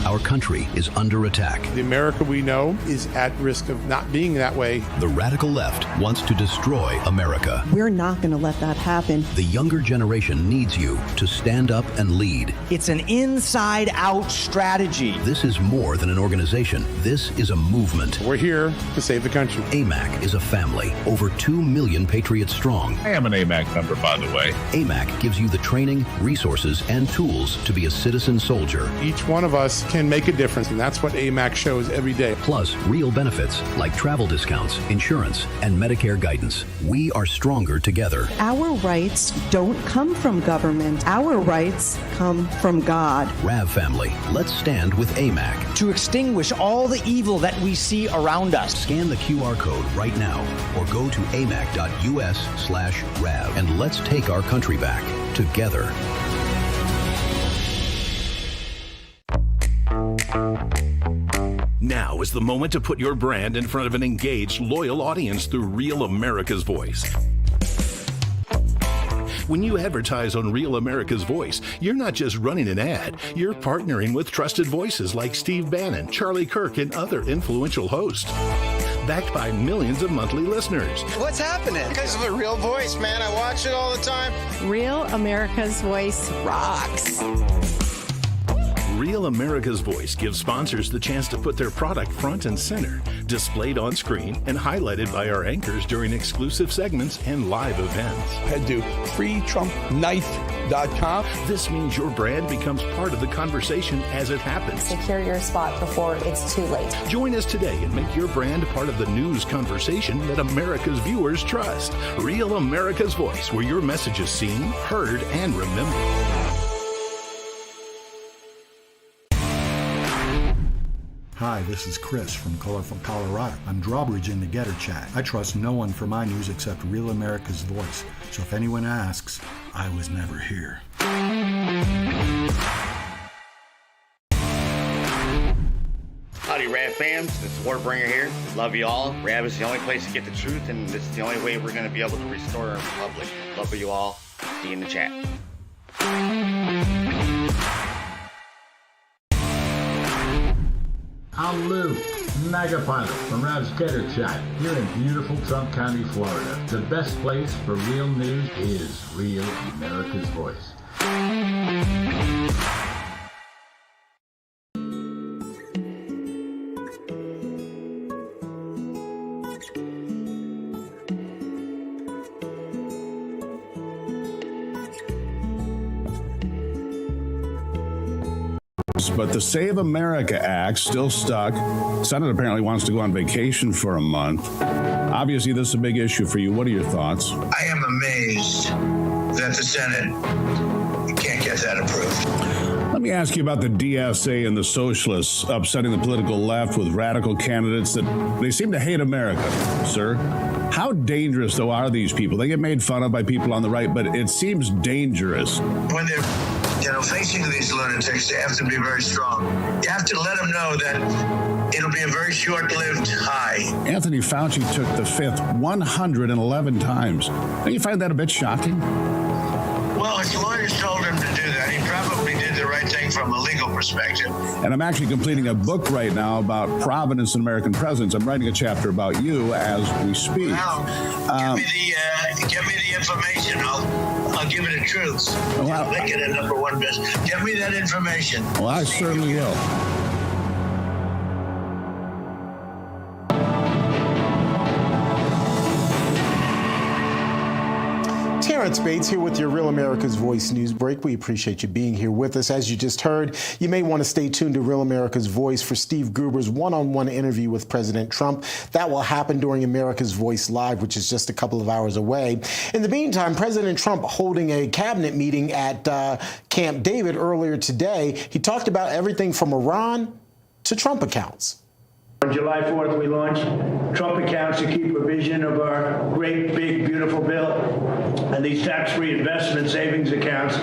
Our country is under attack. The America we know is at risk of not being that way. The radical left wants to destroy America. We're not going to let that happen. The younger generation needs you to stand up and lead. It's an inside-out strategy. This is more than an organization. This is a movement. We're here to save the country. AMAC is a family, over 2 million patriots strong. I am an AMAC member, by the way. AMAC gives you the training, resources, and tools to be a citizen soldier. Each one of us can make a difference, and that's what AMAC shows every day. Plus, real benefits like travel discounts, insurance, and Medicare guidance. We are stronger together. Our rights don't come from government. Our rights come from God. RAV family, let's stand with AMAC. To extinguish all the evil that we see around us. Scan the QR code right now or go to amac.us/RAV and let's take our country back together. Now is the moment to put your brand in front of an engaged, loyal audience through Real America's Voice. When you advertise on Real America's Voice, you're not just running an ad, you're partnering with trusted voices like Steve Bannon, Charlie Kirk, and other influential hosts. Backed by millions of monthly listeners. What's happening? Because of a real voice, man. I watch it all the time. Real America's Voice rocks. Real America's Voice gives sponsors the chance to put their product front and center, displayed on screen and highlighted by our anchors during exclusive segments and live events. Head to freetrumpknife.com. This means your brand becomes part of the conversation as it happens. Secure your spot before it's too late. Join us today and make your brand part of the news conversation that America's viewers trust. Real America's Voice, where your message is seen, heard, and remembered. Hi, this is Chris from Colorado. I'm Drawbridge in the Getter Chat. I trust no one for my news except Real America's Voice. So if anyone asks, I was never here. Howdy, Rad fams. It's Warbringer here. Love you all. Rab is the only place to get the truth, and this is the only way we're going to be able to restore our republic. Love you all. See you in the chat. I'm Lou, MAGA pilot from Rab's Getter Chat, here in beautiful Trump County, Florida. The best place for real news is Real America's Voice. But the Save America Act still stuck. Senate apparently wants to go on vacation for a month. Obviously, this is a big issue for you. What are your thoughts? I am amazed that the Senate can't get that approved. Let me ask you about the DSA and the socialists upsetting the political left with radical candidates that they seem to hate America, sir. How dangerous, though, are these people? They get made fun of by people on the right, but it seems dangerous. When they're facing these lunatics, they have to be very strong. You have to let them know that it'll be a very short-lived high. Anthony Fauci took the fifth 111 times. Don't you find that a bit shocking? Well, his lawyers told him to do that. He probably did the right thing from a legal perspective. And I'm actually completing a book right now about Providence and American presidents. I'm writing a chapter about you as we speak. Well, give me the information. I'll give it a truth. I'll make it a number one business. Give me that information. Well, I certainly will. Terrence Bates here with your Real America's Voice news break. We appreciate you being here with us. As you just heard, you may want to stay tuned to Real America's Voice for Steve Gruber's one-on-one interview with President Trump. That will happen during America's Voice Live, which is just a couple of hours away. In the meantime, President Trump holding a cabinet meeting at Camp David earlier today. He talked about everything from Iran to Trump accounts. On July 4th, we launched Trump accounts to keep a vision of our great, big, beautiful bill. And these tax-free investment savings accounts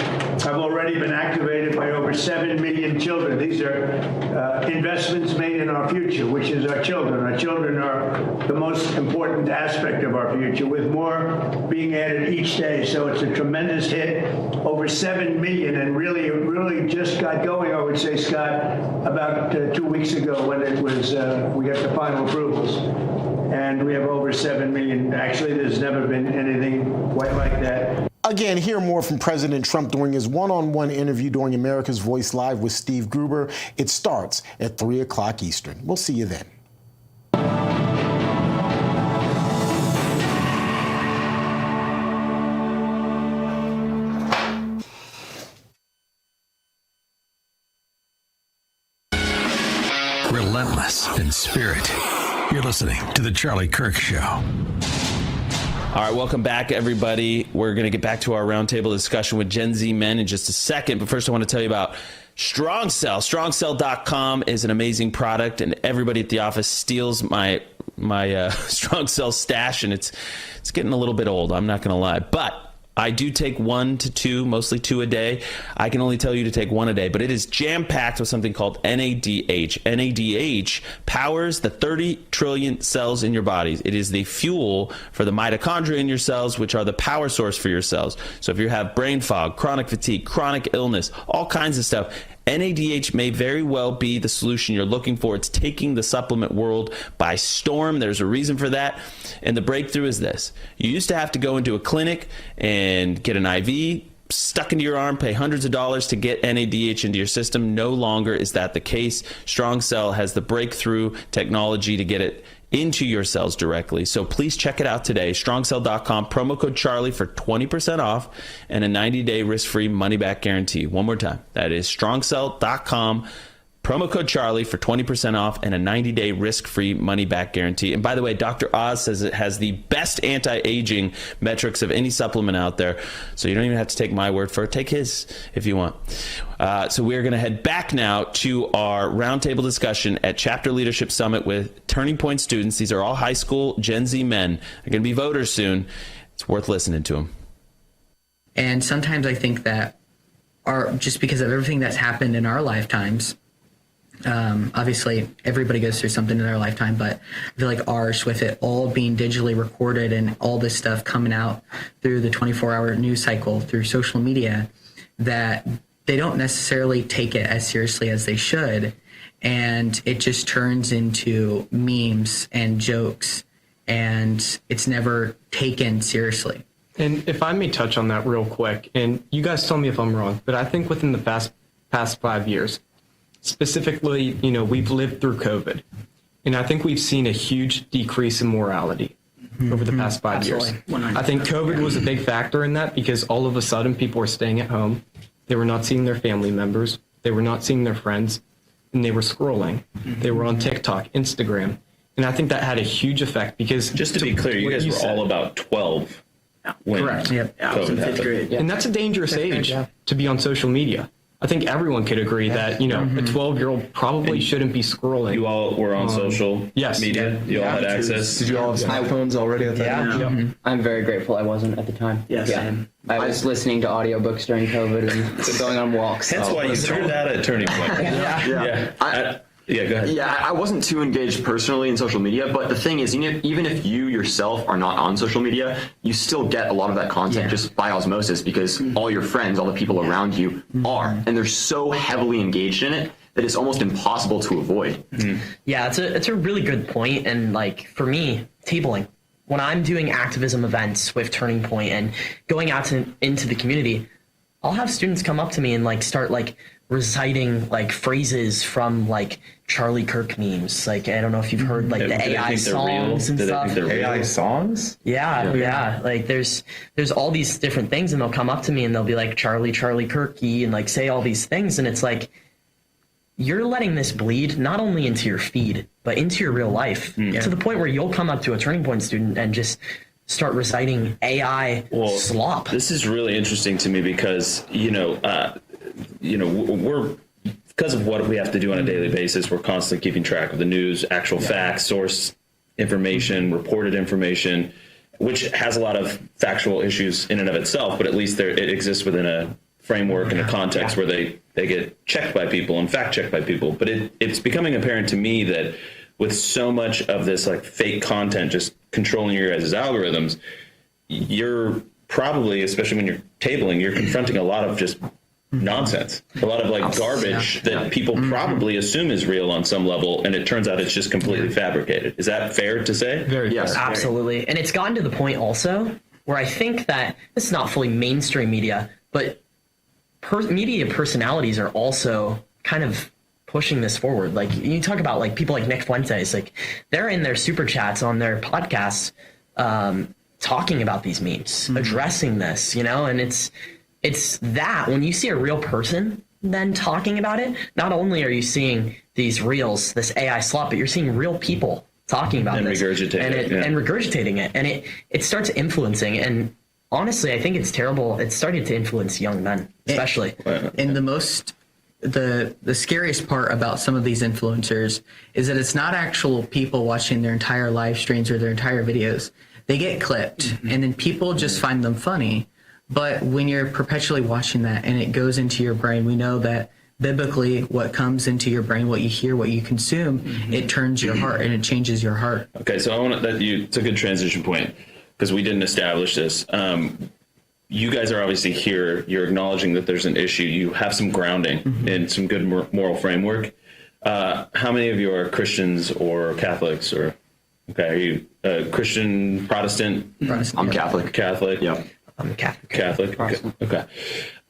have already been activated by over 7 million children. These are investments made in our future, which is our children. Our children are the most important aspect of our future, with more being added each day. So it's a tremendous hit, over 7 million, and really just got going, I would say, Scott, about 2 weeks ago when it was we got the final approvals. And we have over 7 million. Actually, there's never been anything quite like that. Again, hear more from President Trump during his one-on-one interview during America's Voice Live with Steve Gruber. It starts at 3 o'clock Eastern. We'll see you then. Relentless in spirit. You're listening to The Charlie Kirk Show. All right, welcome back, everybody. We're going to get back to our roundtable discussion with Gen Z men in just a second. But first, I want to tell you about Strong Cell. StrongCell.com is an amazing product, and everybody at the office steals my Strong Cell stash, and it's getting a little bit old. I'm not going to lie, but I do take 1 to 2, mostly 2 a day. I can only tell you to take 1 a day, but it is jam-packed with something called NADH. NADH powers the 30 trillion cells in your bodies. It is the fuel for the mitochondria in your cells, which are the power source for your cells. So if you have brain fog, chronic fatigue, chronic illness, all kinds of stuff, NADH may very well be the solution you're looking for. It's taking the supplement world by storm. There's a reason for that. And the breakthrough is this. You used to have to go into a clinic and get an IV stuck into your arm, pay hundreds of dollars to get NADH into your system. No longer is that the case. Strong Cell has the breakthrough technology to get it into your cells directly. So please check it out today. StrongCell.com, promo code Charlie for 20% off and a 90-day risk-free money-back guarantee. One more time. That is StrongCell.com, Promo code Charlie for 20% off and a 90-day risk-free money-back guarantee. And by the way, Dr. Oz says it has the best anti-aging metrics of any supplement out there. So you don't even have to take my word for it. Take his if you want. So we're going to head back now to our roundtable discussion at Chapter Leadership Summit with Turning Point students. These are all high school Gen Z men. They're going to be voters soon. It's worth listening to them. And sometimes I think that just because of everything that's happened in our lifetimes, obviously everybody goes through something in their lifetime, but I feel like ours, with it all being digitally recorded and all this stuff coming out through the 24-hour news cycle, through social media, that they don't necessarily take it as seriously as they should. And it just turns into memes and jokes, and it's never taken seriously. And if I may touch on that real quick, and you guys tell me if I'm wrong, but I think within the past 5 years, specifically, we've lived through COVID, and I think we've seen a huge decrease in morality over the past 5 years. 100%. I think COVID was a big factor in that, because all of a sudden people were staying at home. They were not seeing their family members. They were not seeing their friends, and they were scrolling. They were on TikTok, Instagram. And I think that had a huge effect, because just to be clear, you guys were all about 12 when correct. COVID happened. And that's a dangerous age to be on social media. I think everyone could agree that, a 12-year-old probably shouldn't be scrolling. You all were on social media? You all had access? Did you all have iPhones already at that time? I'm very grateful I wasn't at the time. Yes. I was listening to audiobooks during COVID and going on walks. That's why you turned out at Turning Point. Yeah, go ahead. Yeah, I wasn't too engaged personally in social media, but the thing is, even if you yourself are not on social media, you still get a lot of that content just by osmosis, because all your friends, all the people around you are, and they're so heavily engaged in it that it's almost impossible to avoid. Yeah, it's a really good point. And like for me, tabling, when I'm doing activism events with Turning Point and going out into the community, I'll have students come up to me and like start like reciting like phrases from like Charlie Kirk memes. Like, I don't know if you've heard like the AI songs and stuff. AI songs? Yeah. Like there's all these different things, and they'll come up to me and they'll be like Charlie Kirky and like say all these things. And it's like, you're letting this bleed not only into your feed, but into your real life, to the point where you'll come up to a Turning Point student and just start reciting AI slop. This is really interesting to me because, we're, because of what we have to do on a daily basis, we're constantly keeping track of the news, actual facts, source information, reported information, which has a lot of factual issues in and of itself, but at least it exists within a framework and a context where they get checked by people and fact checked by people. But it's becoming apparent to me that with so much of this like fake content just controlling your guys' algorithms, you're probably, especially when you're tabling, you're confronting a lot of just nonsense, a lot of like garbage that people probably assume is real on some level, and it turns out it's just completely fabricated. Is that fair to say? Yes, absolutely. And it's gotten to the point also where I think that this is not fully mainstream media, but media personalities are also kind of pushing this forward. Like you talk about like people like Nick Fuentes, like they're in their super chats on their podcasts talking about these memes, addressing this, and it's that when you see a real person then talking about it, not only are you seeing these reels, this AI slop, but you're seeing real people talking about this and regurgitating it, and it starts influencing. And honestly, I think it's terrible. It's starting to influence young men, especially. And the scariest part about some of these influencers is that it's not actual people watching their entire live streams or their entire videos. They get clipped, and then people just find them funny. But when you're perpetually watching that and it goes into your brain, we know that biblically what comes into your brain, what you hear, what you consume, it turns your heart and it changes your heart. Okay, so it's a good transition point because we didn't establish this. You guys are obviously here. You're acknowledging that there's an issue. You have some grounding in some good moral framework. How many of you are Christians or Catholics? Are you Christian, Protestant? I'm Catholic. Catholic? Yeah. I'm Catholic. Okay.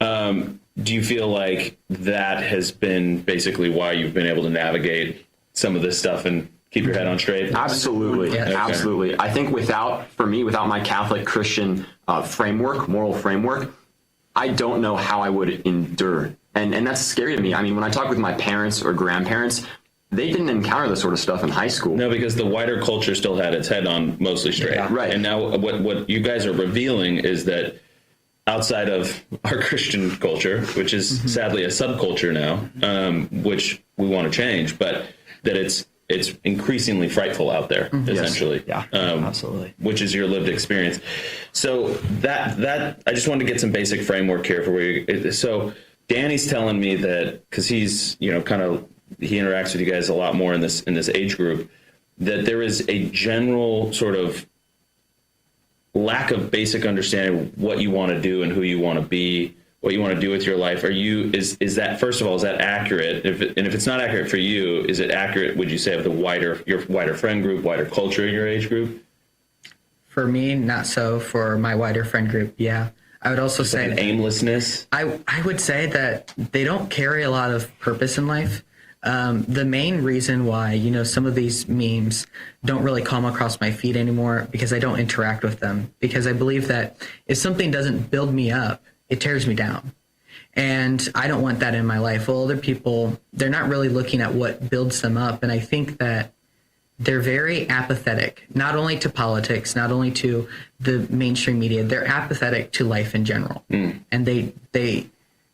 Do you feel like that has been basically why you've been able to navigate some of this stuff and keep your head on straight? Absolutely. Okay. Absolutely. I think without my Catholic Christian moral framework, I don't know how I would endure And that's scary to me. I mean, when I talk with my parents or grandparents, they didn't encounter this sort of stuff in high school. No, because the wider culture still had its head on mostly straight. Yeah. Right. And now what you guys are revealing is that outside of our Christian culture, which is sadly a subculture now, which we want to change, but that it's increasingly frightful out there, essentially. Yes. Yeah, absolutely. Which is your lived experience. So that I just wanted to get some basic framework here for where you. So Danny's telling me that because he's he interacts with you guys a lot more in this age group, that there is a general sort of lack of basic understanding of what you want to do and who you want to be, what you want to do with your life. Is that, first of all, is that accurate? If it's not accurate for you, is it accurate, would you say, of your wider friend group, wider culture in your age group? For me, not so. For my wider friend group, yeah. I would also say like aimlessness. I would say that they don't carry a lot of purpose in life. The main reason why, some of these memes don't really come across my feed anymore because I don't interact with them, because I believe that if something doesn't build me up, it tears me down. And I don't want that in my life. Well, other people, they're not really looking at what builds them up. And I think that they're very apathetic, not only to politics, not only to the mainstream media, they're apathetic to life in general. And they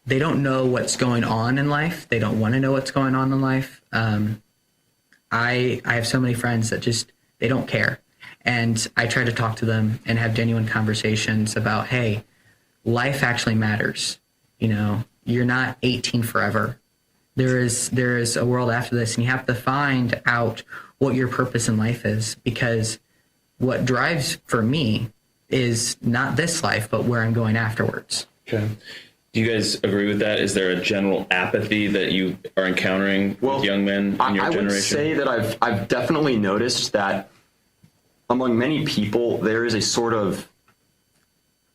don't know what's going on in life. They don't want to know what's going on in life. I have so many friends that just, they don't care. And I try to talk to them and have genuine conversations about, hey, life actually matters. You're not 18 forever. There is a world after this, and you have to find out what your purpose in life is, because what drives for me is not this life, but where I'm going afterwards. Okay. Do you guys agree with that? Is there a general apathy that you are encountering with young men in your generation? I would say that I've definitely noticed that among many people, there is a sort of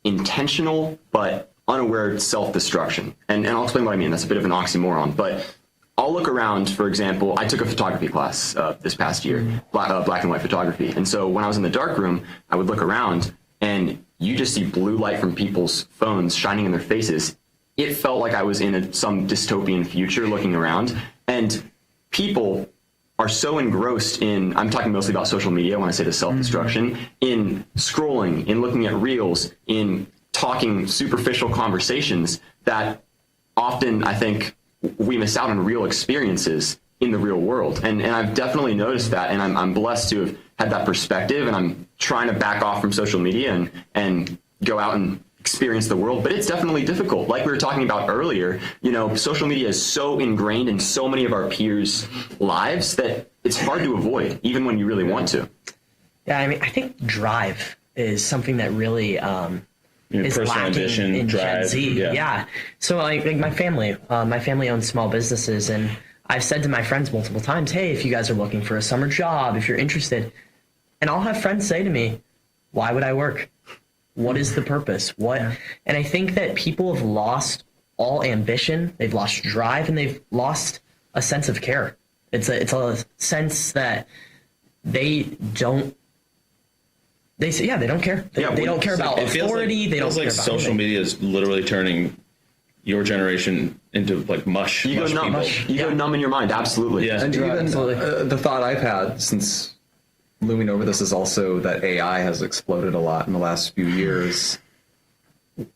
intentional but unaware self-destruction. And I'll explain what I mean. That's a bit of an oxymoron. But I'll look around, for example, I took a photography class this past year, black and white photography. And so when I was in the darkroom, I would look around and you just see blue light from people's phones shining in their faces. It felt like I was in some dystopian future looking around. And people are so engrossed in, I'm talking mostly about social media when I say the self-destruction, in scrolling, in looking at reels, in talking superficial conversations, that often I think we miss out on real experiences in the real world. And I've definitely noticed that, and I'm blessed to have had that perspective, and I'm trying to back off from social media and go out and experience the world. But it's definitely difficult. Like we were talking about earlier, social media is so ingrained in so many of our peers' lives that it's hard to avoid, even when you really want to. Yeah, I mean, I think drive is something that really is lacking ambition, in drive, Gen Z. Yeah. So like my family owns small businesses, and I've said to my friends multiple times, hey, if you guys are looking for a summer job, if you're interested, and I'll have friends say to me, why would I work? What is the purpose? What? Yeah. And I think that people have lost all ambition, they've lost drive, and they've lost a sense of care. It's a sense that they don't care. They don't care about authority. They don't care about social anything. media is literally turning your generation into like mush. You go numb. You go numb in your mind. Absolutely. Yeah. And even the thought I've had since looming over this is also that AI has exploded a lot in the last few years.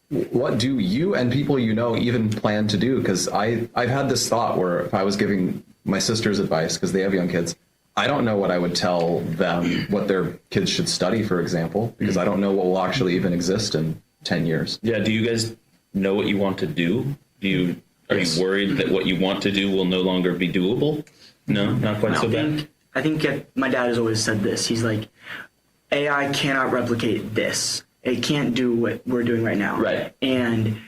What do you and people even plan to do? Because I've had this thought where if I was giving my sisters advice, because they have young kids, I don't know what I would tell them what their kids should study, for example, because I don't know what will actually even exist in 10 years. Yeah. Do you guys know what you want to do? Are you worried that what you want to do will no longer be doable? No, not quite so bad. I think my dad has always said this. He's like, AI cannot replicate this. It can't do what we're doing right now. Right. And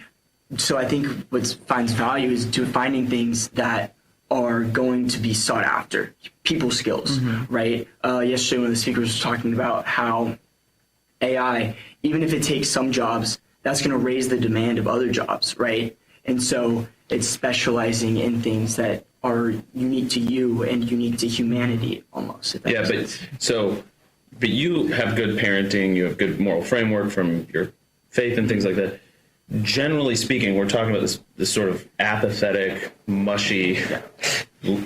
so I think what finds value is to finding things that are going to be sought after, people skills, right? Yesterday, one of the speakers was talking about how AI, even if it takes some jobs, that's going to raise the demand of other jobs, right? And so it's specializing in things that are unique to you and unique to humanity almost. Yeah, but you have good parenting, you have good moral framework from your faith and things like that. generally speaking, we're talking about this sort of apathetic, mushy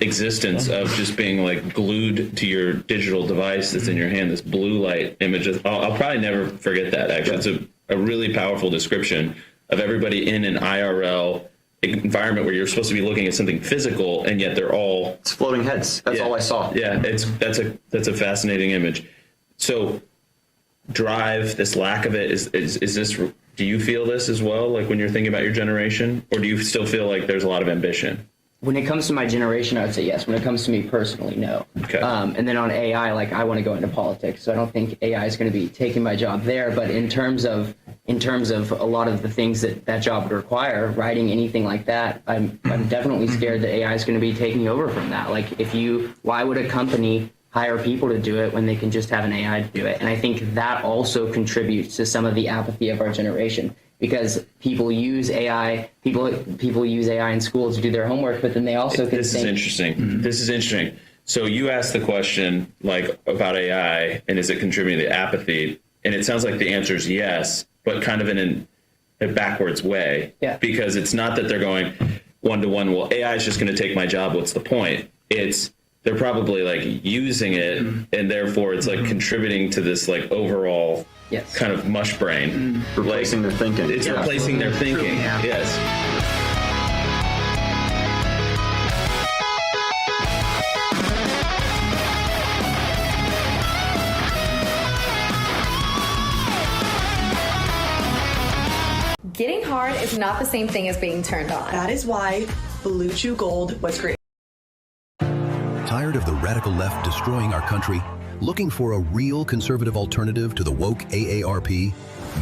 existence of just being like glued to your digital device that's in your hand, this blue light image. I'll probably never forget that, actually. It's a really powerful description of everybody in an IRL environment where you're supposed to be looking at something physical, and yet they're all... It's floating heads. That's all I saw. Yeah, that's a fascinating image. So drive, this lack of it, is this... Do you feel this as well, like when you're thinking about your generation? Or do you still feel like there's a lot of ambition? When it comes to my generation, I would say yes. When it comes to me personally, no. Okay. And then on AI, like I want to go into politics, so I don't think AI is going to be taking my job there. But in terms of a lot of the things that job would require, writing anything like that, I'm definitely scared that AI is going to be taking over from that. Like why would a company hire people to do it when they can just have an AI to do it? And I think that also contributes to some of the apathy of our generation, because people use AI in school to do their homework, but then they also can This is interesting. Mm-hmm. This is interesting. So you asked the question like about AI and is it contributing to apathy? And it sounds like the answer is yes, but kind of in a backwards way. Yeah. Because it's not that they're going one-to-one, well, AI is just going to take my job. What's the point? They're probably like using it, and therefore it's like contributing to this like overall kind of mush brain. Replacing their thinking. It's replacing their thinking. Yeah. Yes. Getting hard is not the same thing as being turned on. That is why Blue Chew Gold was created. Tired of the radical left destroying our country? Looking for a real conservative alternative to the woke AARP?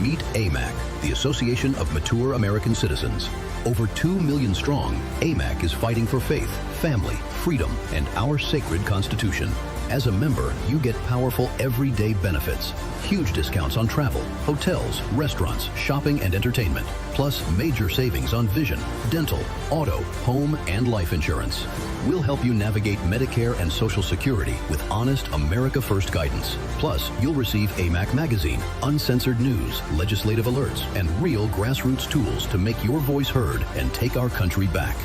Meet AMAC, the Association of Mature American Citizens. Over 2 million strong, AMAC is fighting for faith, family, freedom, and our sacred Constitution. As a member, you get powerful everyday benefits. Huge discounts on travel, hotels, restaurants, shopping, and entertainment. Plus major savings on vision, dental, auto, home, and life insurance. We'll help you navigate Medicare and Social Security with honest America First guidance. Plus, you'll receive AMAC Magazine, uncensored news, legislative alerts, and real grassroots tools to make your voice heard and take our country back.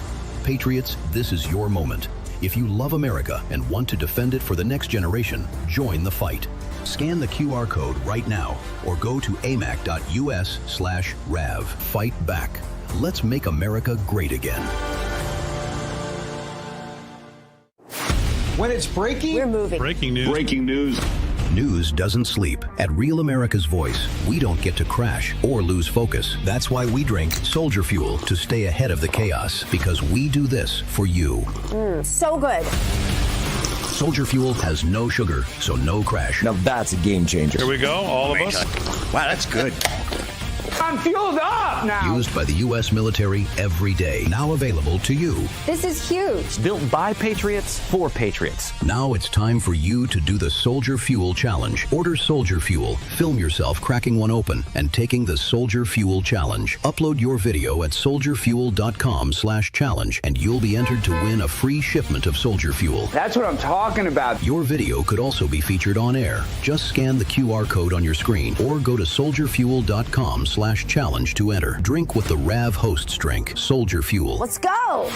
Patriots, this is your moment. If you love America and want to defend it for the next generation, join the fight. Scan the QR code right now or go to amac.us/RAV. Fight back. Let's make America great again. When it's breaking, we're moving. Breaking news. Breaking news. News doesn't sleep. At Real America's Voice, we don't get to crash or lose focus. That's why we drink Soldier Fuel to stay ahead of the chaos, because we do this for you. So good. Soldier Fuel has no sugar, so no crash. Now that's a game changer. Here we go, all of us. Wow, that's good. I'm fueled up now. Used by the U.S. military every day. Now available to you. This is huge. Built by Patriots for Patriots. Now it's time for you to do the Soldier Fuel Challenge. Order Soldier Fuel, film yourself cracking one open, and taking the Soldier Fuel Challenge. Upload your video at soldierfuel.com/challenge, and you'll be entered to win a free shipment of Soldier Fuel. That's what I'm talking about. Your video could also be featured on air. Just scan the QR code on your screen or go to soldierfuel.com/challenge to enter. Drink what the RAV hosts drink. Soldier Fuel. Let's go.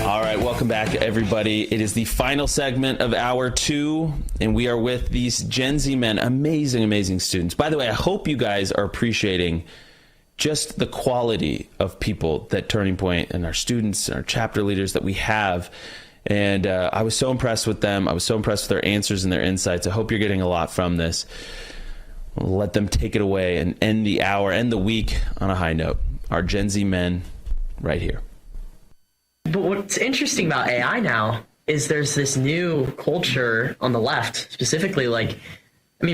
All right, welcome back, everybody. It is the final segment of Hour 2, and we are with these Gen Z men, amazing, amazing students. By the way, I hope you guys are appreciating just the quality of people that Turning Point and our students and our chapter leaders that we have. And I was so impressed with them. I was so impressed with their answers and their insights. I hope you're getting a lot from this. We'll let them take it away and end the hour, end the week on a high note. Our Gen Z men right here. But what's interesting about AI now is there's this new culture on the left, specifically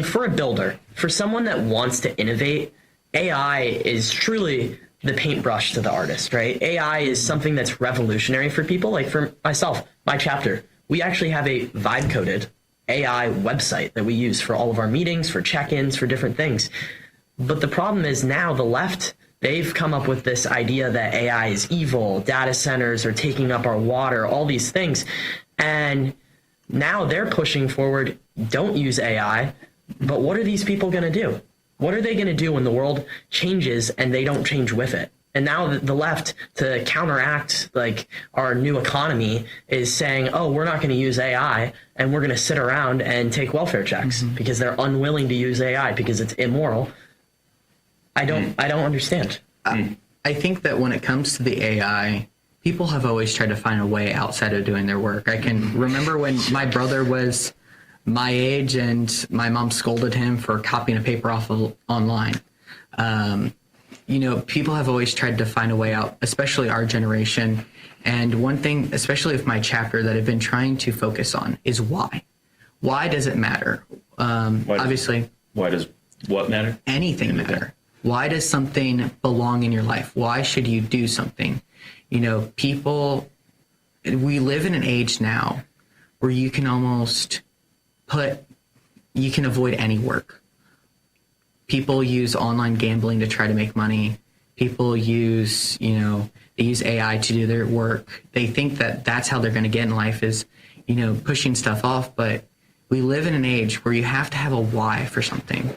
for a builder, for someone that wants to innovate, AI is truly the paintbrush to the artist, right? AI is something that's revolutionary for people. Like for myself, my chapter, we actually have a vibe-coded AI website that we use for all of our meetings, for check-ins, for different things. But the problem is now the left, they've come up with this idea that AI is evil, data centers are taking up our water, all these things. And Now they're pushing forward, don't use AI, but what are these people going to do? What are they going to do when the world changes and they don't change with it? And now the left, to counteract like our new economy, is saying, oh, we're not going to use AI and we're going to sit around and take welfare checks because they're unwilling to use AI because it's immoral. I don't understand. I think that when it comes to the AI, people have always tried to find a way outside of doing their work. I can remember when my brother was my age and my mom scolded him for copying a paper off of online. You know, people have always tried to find a way out, especially our generation. And one thing, especially with my chapter, that I've been trying to focus on is why. Why does it matter? Obviously. Why does what matter? Anything matter. Why does something belong in your life? Why should you do something? You know, we live in an age now where you can almost you can avoid any work. People use online gambling to try to make money. People use, they use AI to do their work. They think that that's how they're going to get in life is, pushing stuff off. But we live in an age where you have to have a why for something.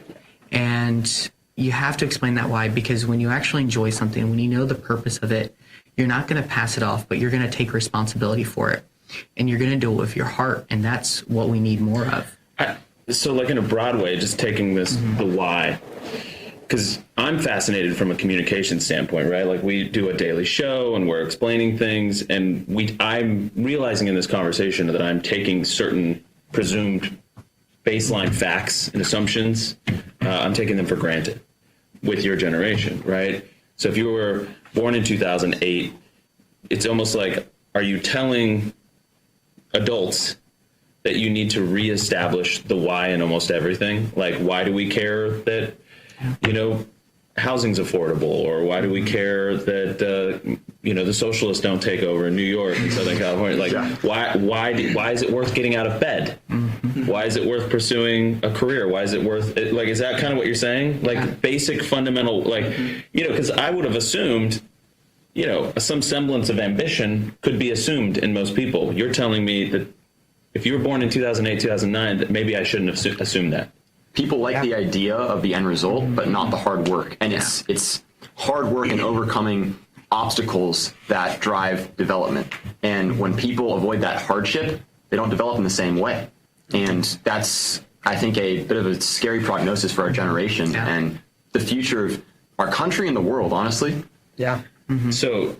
And you have to explain that why, because when you actually enjoy something, when you know the purpose of it, you're not going to pass it off, but you're going to take responsibility for it. And you're going to do it with your heart. And that's what we need more of. So like in a broad way, just taking this, the why, because I'm fascinated from a communication standpoint, right? Like we do a daily show and we're explaining things, and I'm realizing in this conversation that I'm taking certain presumed baseline facts and assumptions. I'm taking them for granted with your generation, right? So if you were born in 2008, it's almost like, are you telling adults that you need to reestablish the why in almost everything? Like, why do we care that, housing's affordable? Or why do we care that, the socialists don't take over in New York and Southern California? Like, why is it worth getting out of bed? Why is it worth pursuing a career? Why is it worth it? Like, is that kind of what you're saying? Like basic fundamental, because I would have assumed, some semblance of ambition could be assumed in most people. You're telling me that if you were born in 2008, 2009, that maybe I shouldn't have assumed that. People like the idea of the end result, but not the hard work. And it's hard work and overcoming obstacles that drive development. And when people avoid that hardship, they don't develop in the same way. And that's, I think, a bit of a scary prognosis for our generation and the future of our country and the world, honestly. Yeah. So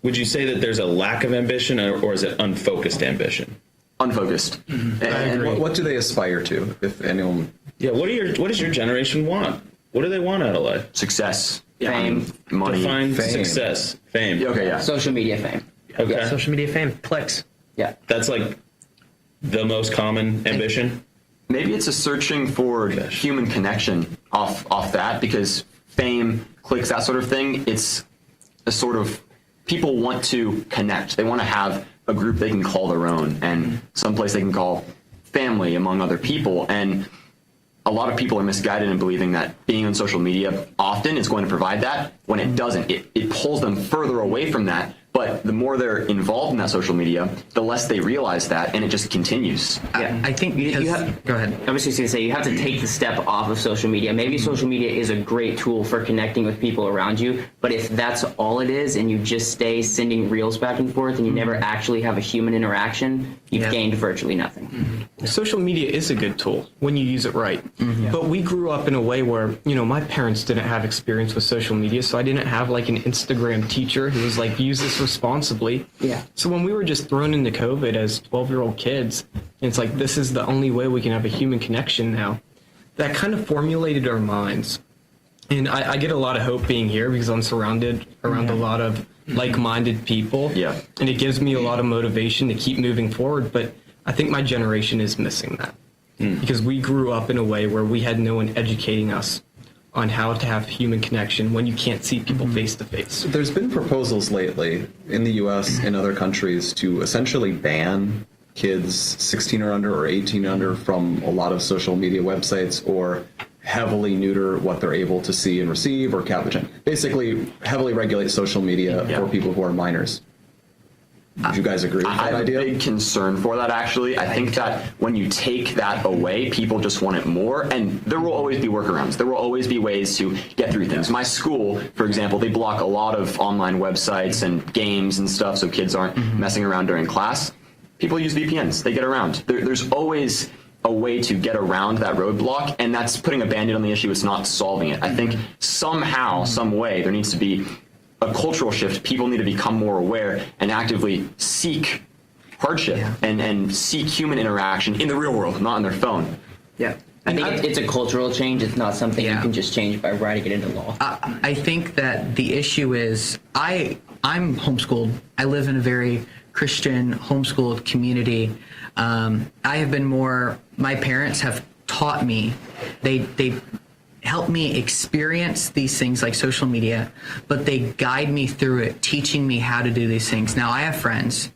would you say that there's a lack of ambition, or is it unfocused ambition? Unfocused. And what do they aspire to, if anyone? Yeah, what does your generation want? What do they want out of life? Success. Fame. Money. Define fame. success. Fame. Okay, yeah. Social media fame. Okay. Yeah, social media fame. Clicks. Yeah. That's like the most common ambition? Maybe it's a searching for human connection off that, because fame, clicks, that sort of thing, it's a sort of, people want to connect. They want to have a group they can call their own and someplace they can call family among other people. And a lot of people are misguided in believing that being on social media often is going to provide that, when it doesn't. It pulls them further away from that. But the more they're involved in that social media, the less they realize that, and it just continues. Yeah. I think go ahead. I was just going to say, you have to take the step off of social media. Maybe social media is a great tool for connecting with people around you, but if that's all it is and you just stay sending reels back and forth and you never actually have a human interaction, you've gained virtually nothing. Social media is a good tool when you use it right. But we grew up in a way where, my parents didn't have experience with social media, so I didn't have like an Instagram teacher who was like, use this responsibly. Yeah. So when we were just thrown into COVID as 12-year-old kids, it's like, this is the only way we can have a human connection now. That kind of formulated our minds. And I get a lot of hope being here because I'm surrounded around a lot of like-minded people. Yeah. And it gives me a lot of motivation to keep moving forward. But I think my generation is missing that. Because we grew up in a way where we had no one educating us on how to have human connection when you can't see people face to face. There's been proposals lately in the U.S. and other countries to essentially ban kids 16 or under or 18 under from a lot of social media websites, or heavily neuter what they're able to see and receive, or basically heavily regulate social media for people who are minors. Would you guys agree with I that have idea? a big concern for that, actually. I think that when you take that away, people just want it more, and there will always be workarounds. There will always be ways to get through things. My school, for example, they block a lot of online websites and games and stuff so kids aren't messing around during class. People use VPNs. They get around. There's always a way to get around that roadblock, and that's putting a Band-Aid on the issue. It's not solving it. I think somehow, some way, there needs to be a cultural shift. People need to become more aware and actively seek hardship and seek human interaction in the real world, not on their phone. Yeah. I think it's a cultural change. It's not something you can just change by writing it into law. I think that the issue is I'm homeschooled. I live in a very Christian homeschooled community. I have been my parents have taught me, they help me experience these things like social media, but they guide me through it, teaching me how to do these things. Now, I have friends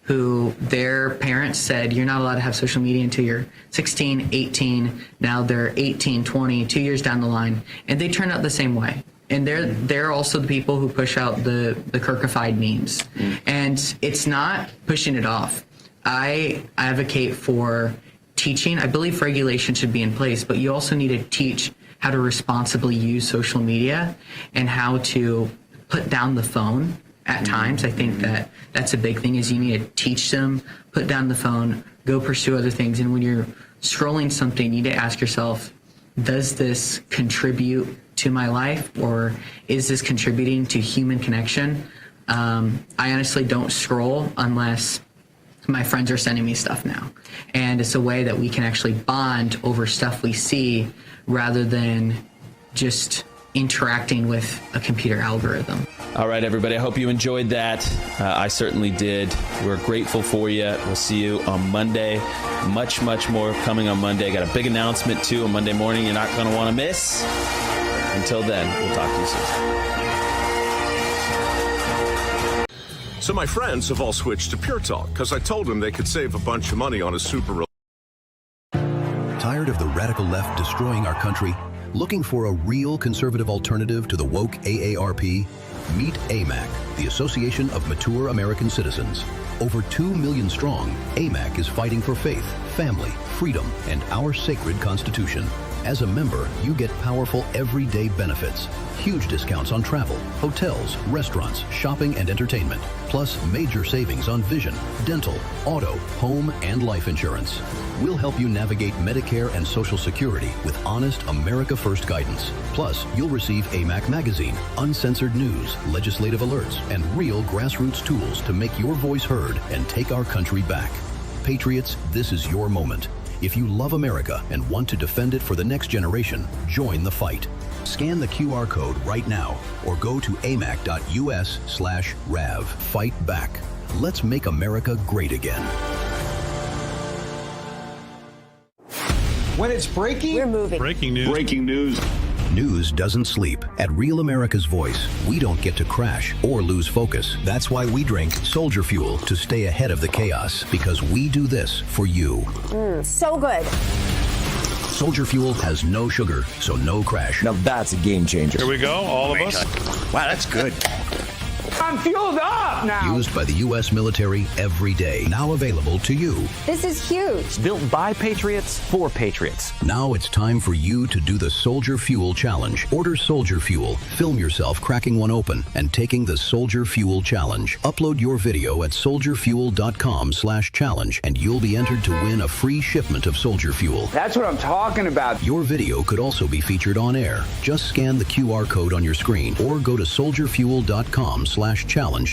who their parents said, you're not allowed to have social media until you're 16, 18. Now they're 18, 20, 2 years down the line, and they turn out the same way. And they're also the people who push out the Kirkified memes. And it's not pushing it off. I advocate for teaching. I believe regulation should be in place, but you also need to teach how to responsibly use social media and how to put down the phone at times. I think that's a big thing, is you need to teach them, put down the phone, go pursue other things. And when you're scrolling something, you need to ask yourself, does this contribute to my life, or is this contributing to human connection? I honestly don't scroll unless my friends are sending me stuff now. And it's a way that we can actually bond over stuff we see rather than just interacting with a computer algorithm. All right, everybody. I hope you enjoyed that. I certainly did. We're grateful for you. We'll see you on Monday. Much, much more coming on Monday. Got a big announcement, too, on Monday morning you're not going to want to miss. Until then, we'll talk to you soon. So my friends have all switched to Pure Talk because I told them they could save a bunch of money on a super. Tired of the radical left destroying our country? Looking for a real conservative alternative to the woke AARP? Meet AMAC, the Association of Mature American Citizens. Over 2 million strong, AMAC is fighting for faith, family, freedom, and our sacred Constitution. As a member, you get powerful everyday benefits. Huge discounts on travel, hotels, restaurants, shopping, and entertainment. Plus major savings on vision, dental, auto, home, and life insurance. We'll help you navigate Medicare and Social Security with honest America First guidance. Plus, you'll receive AMAC Magazine, uncensored news, legislative alerts, and real grassroots tools to make your voice heard and take our country back. Patriots, this is your moment. If you love America and want to defend it for the next generation, join the fight. Scan the QR code right now or go to amac.us/RAV. Fight back. Let's make America great again. When it's breaking, we're moving. Breaking news. Breaking news. News doesn't sleep. At Real America's Voice, we don't get to crash or lose focus. That's why we drink Soldier Fuel to stay ahead of the chaos, because we do this for you. So good. Soldier Fuel has no sugar, so no crash. Now that's a game changer. Here we go, all of us. Wow, that's good. I'm fueled up now. Used by the U.S. military every day. Now available to you. This is huge. Built by Patriots for Patriots. Now it's time for you to do the Soldier Fuel Challenge. Order Soldier Fuel, film yourself cracking one open, and taking the Soldier Fuel Challenge. Upload your video at soldierfuel.com/challenge, and you'll be entered to win a free shipment of Soldier Fuel. That's what I'm talking about. Your video could also be featured on air. Just scan the QR code on your screen or go to soldierfuel.com/challenge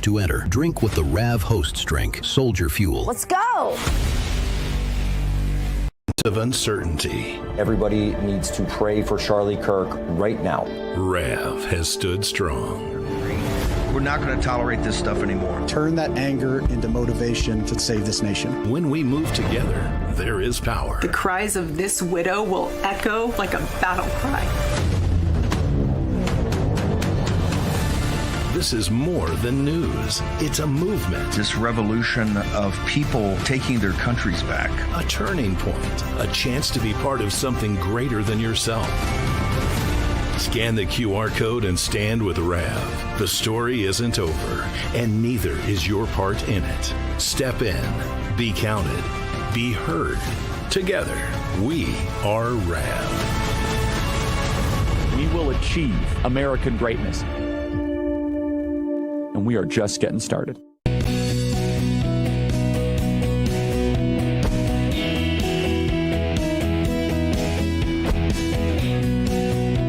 to enter. Drink with the RAV hosts drink. Soldier Fuel. Let's go. Of uncertainty. Everybody needs to pray for Charlie Kirk right now. RAV has stood strong. We're not going to tolerate this stuff anymore. Turn that anger into motivation to save this nation. When we move together, there is power. The cries of this widow will echo like a battle cry. This is more than news. It's a movement. This revolution of people taking their countries back. A turning point. A chance to be part of something greater than yourself. Scan the QR code and stand with RAV. The story isn't over, and neither is your part in it. Step in, be counted, be heard. Together, we are RAV. We will achieve American greatness. And we are just getting started.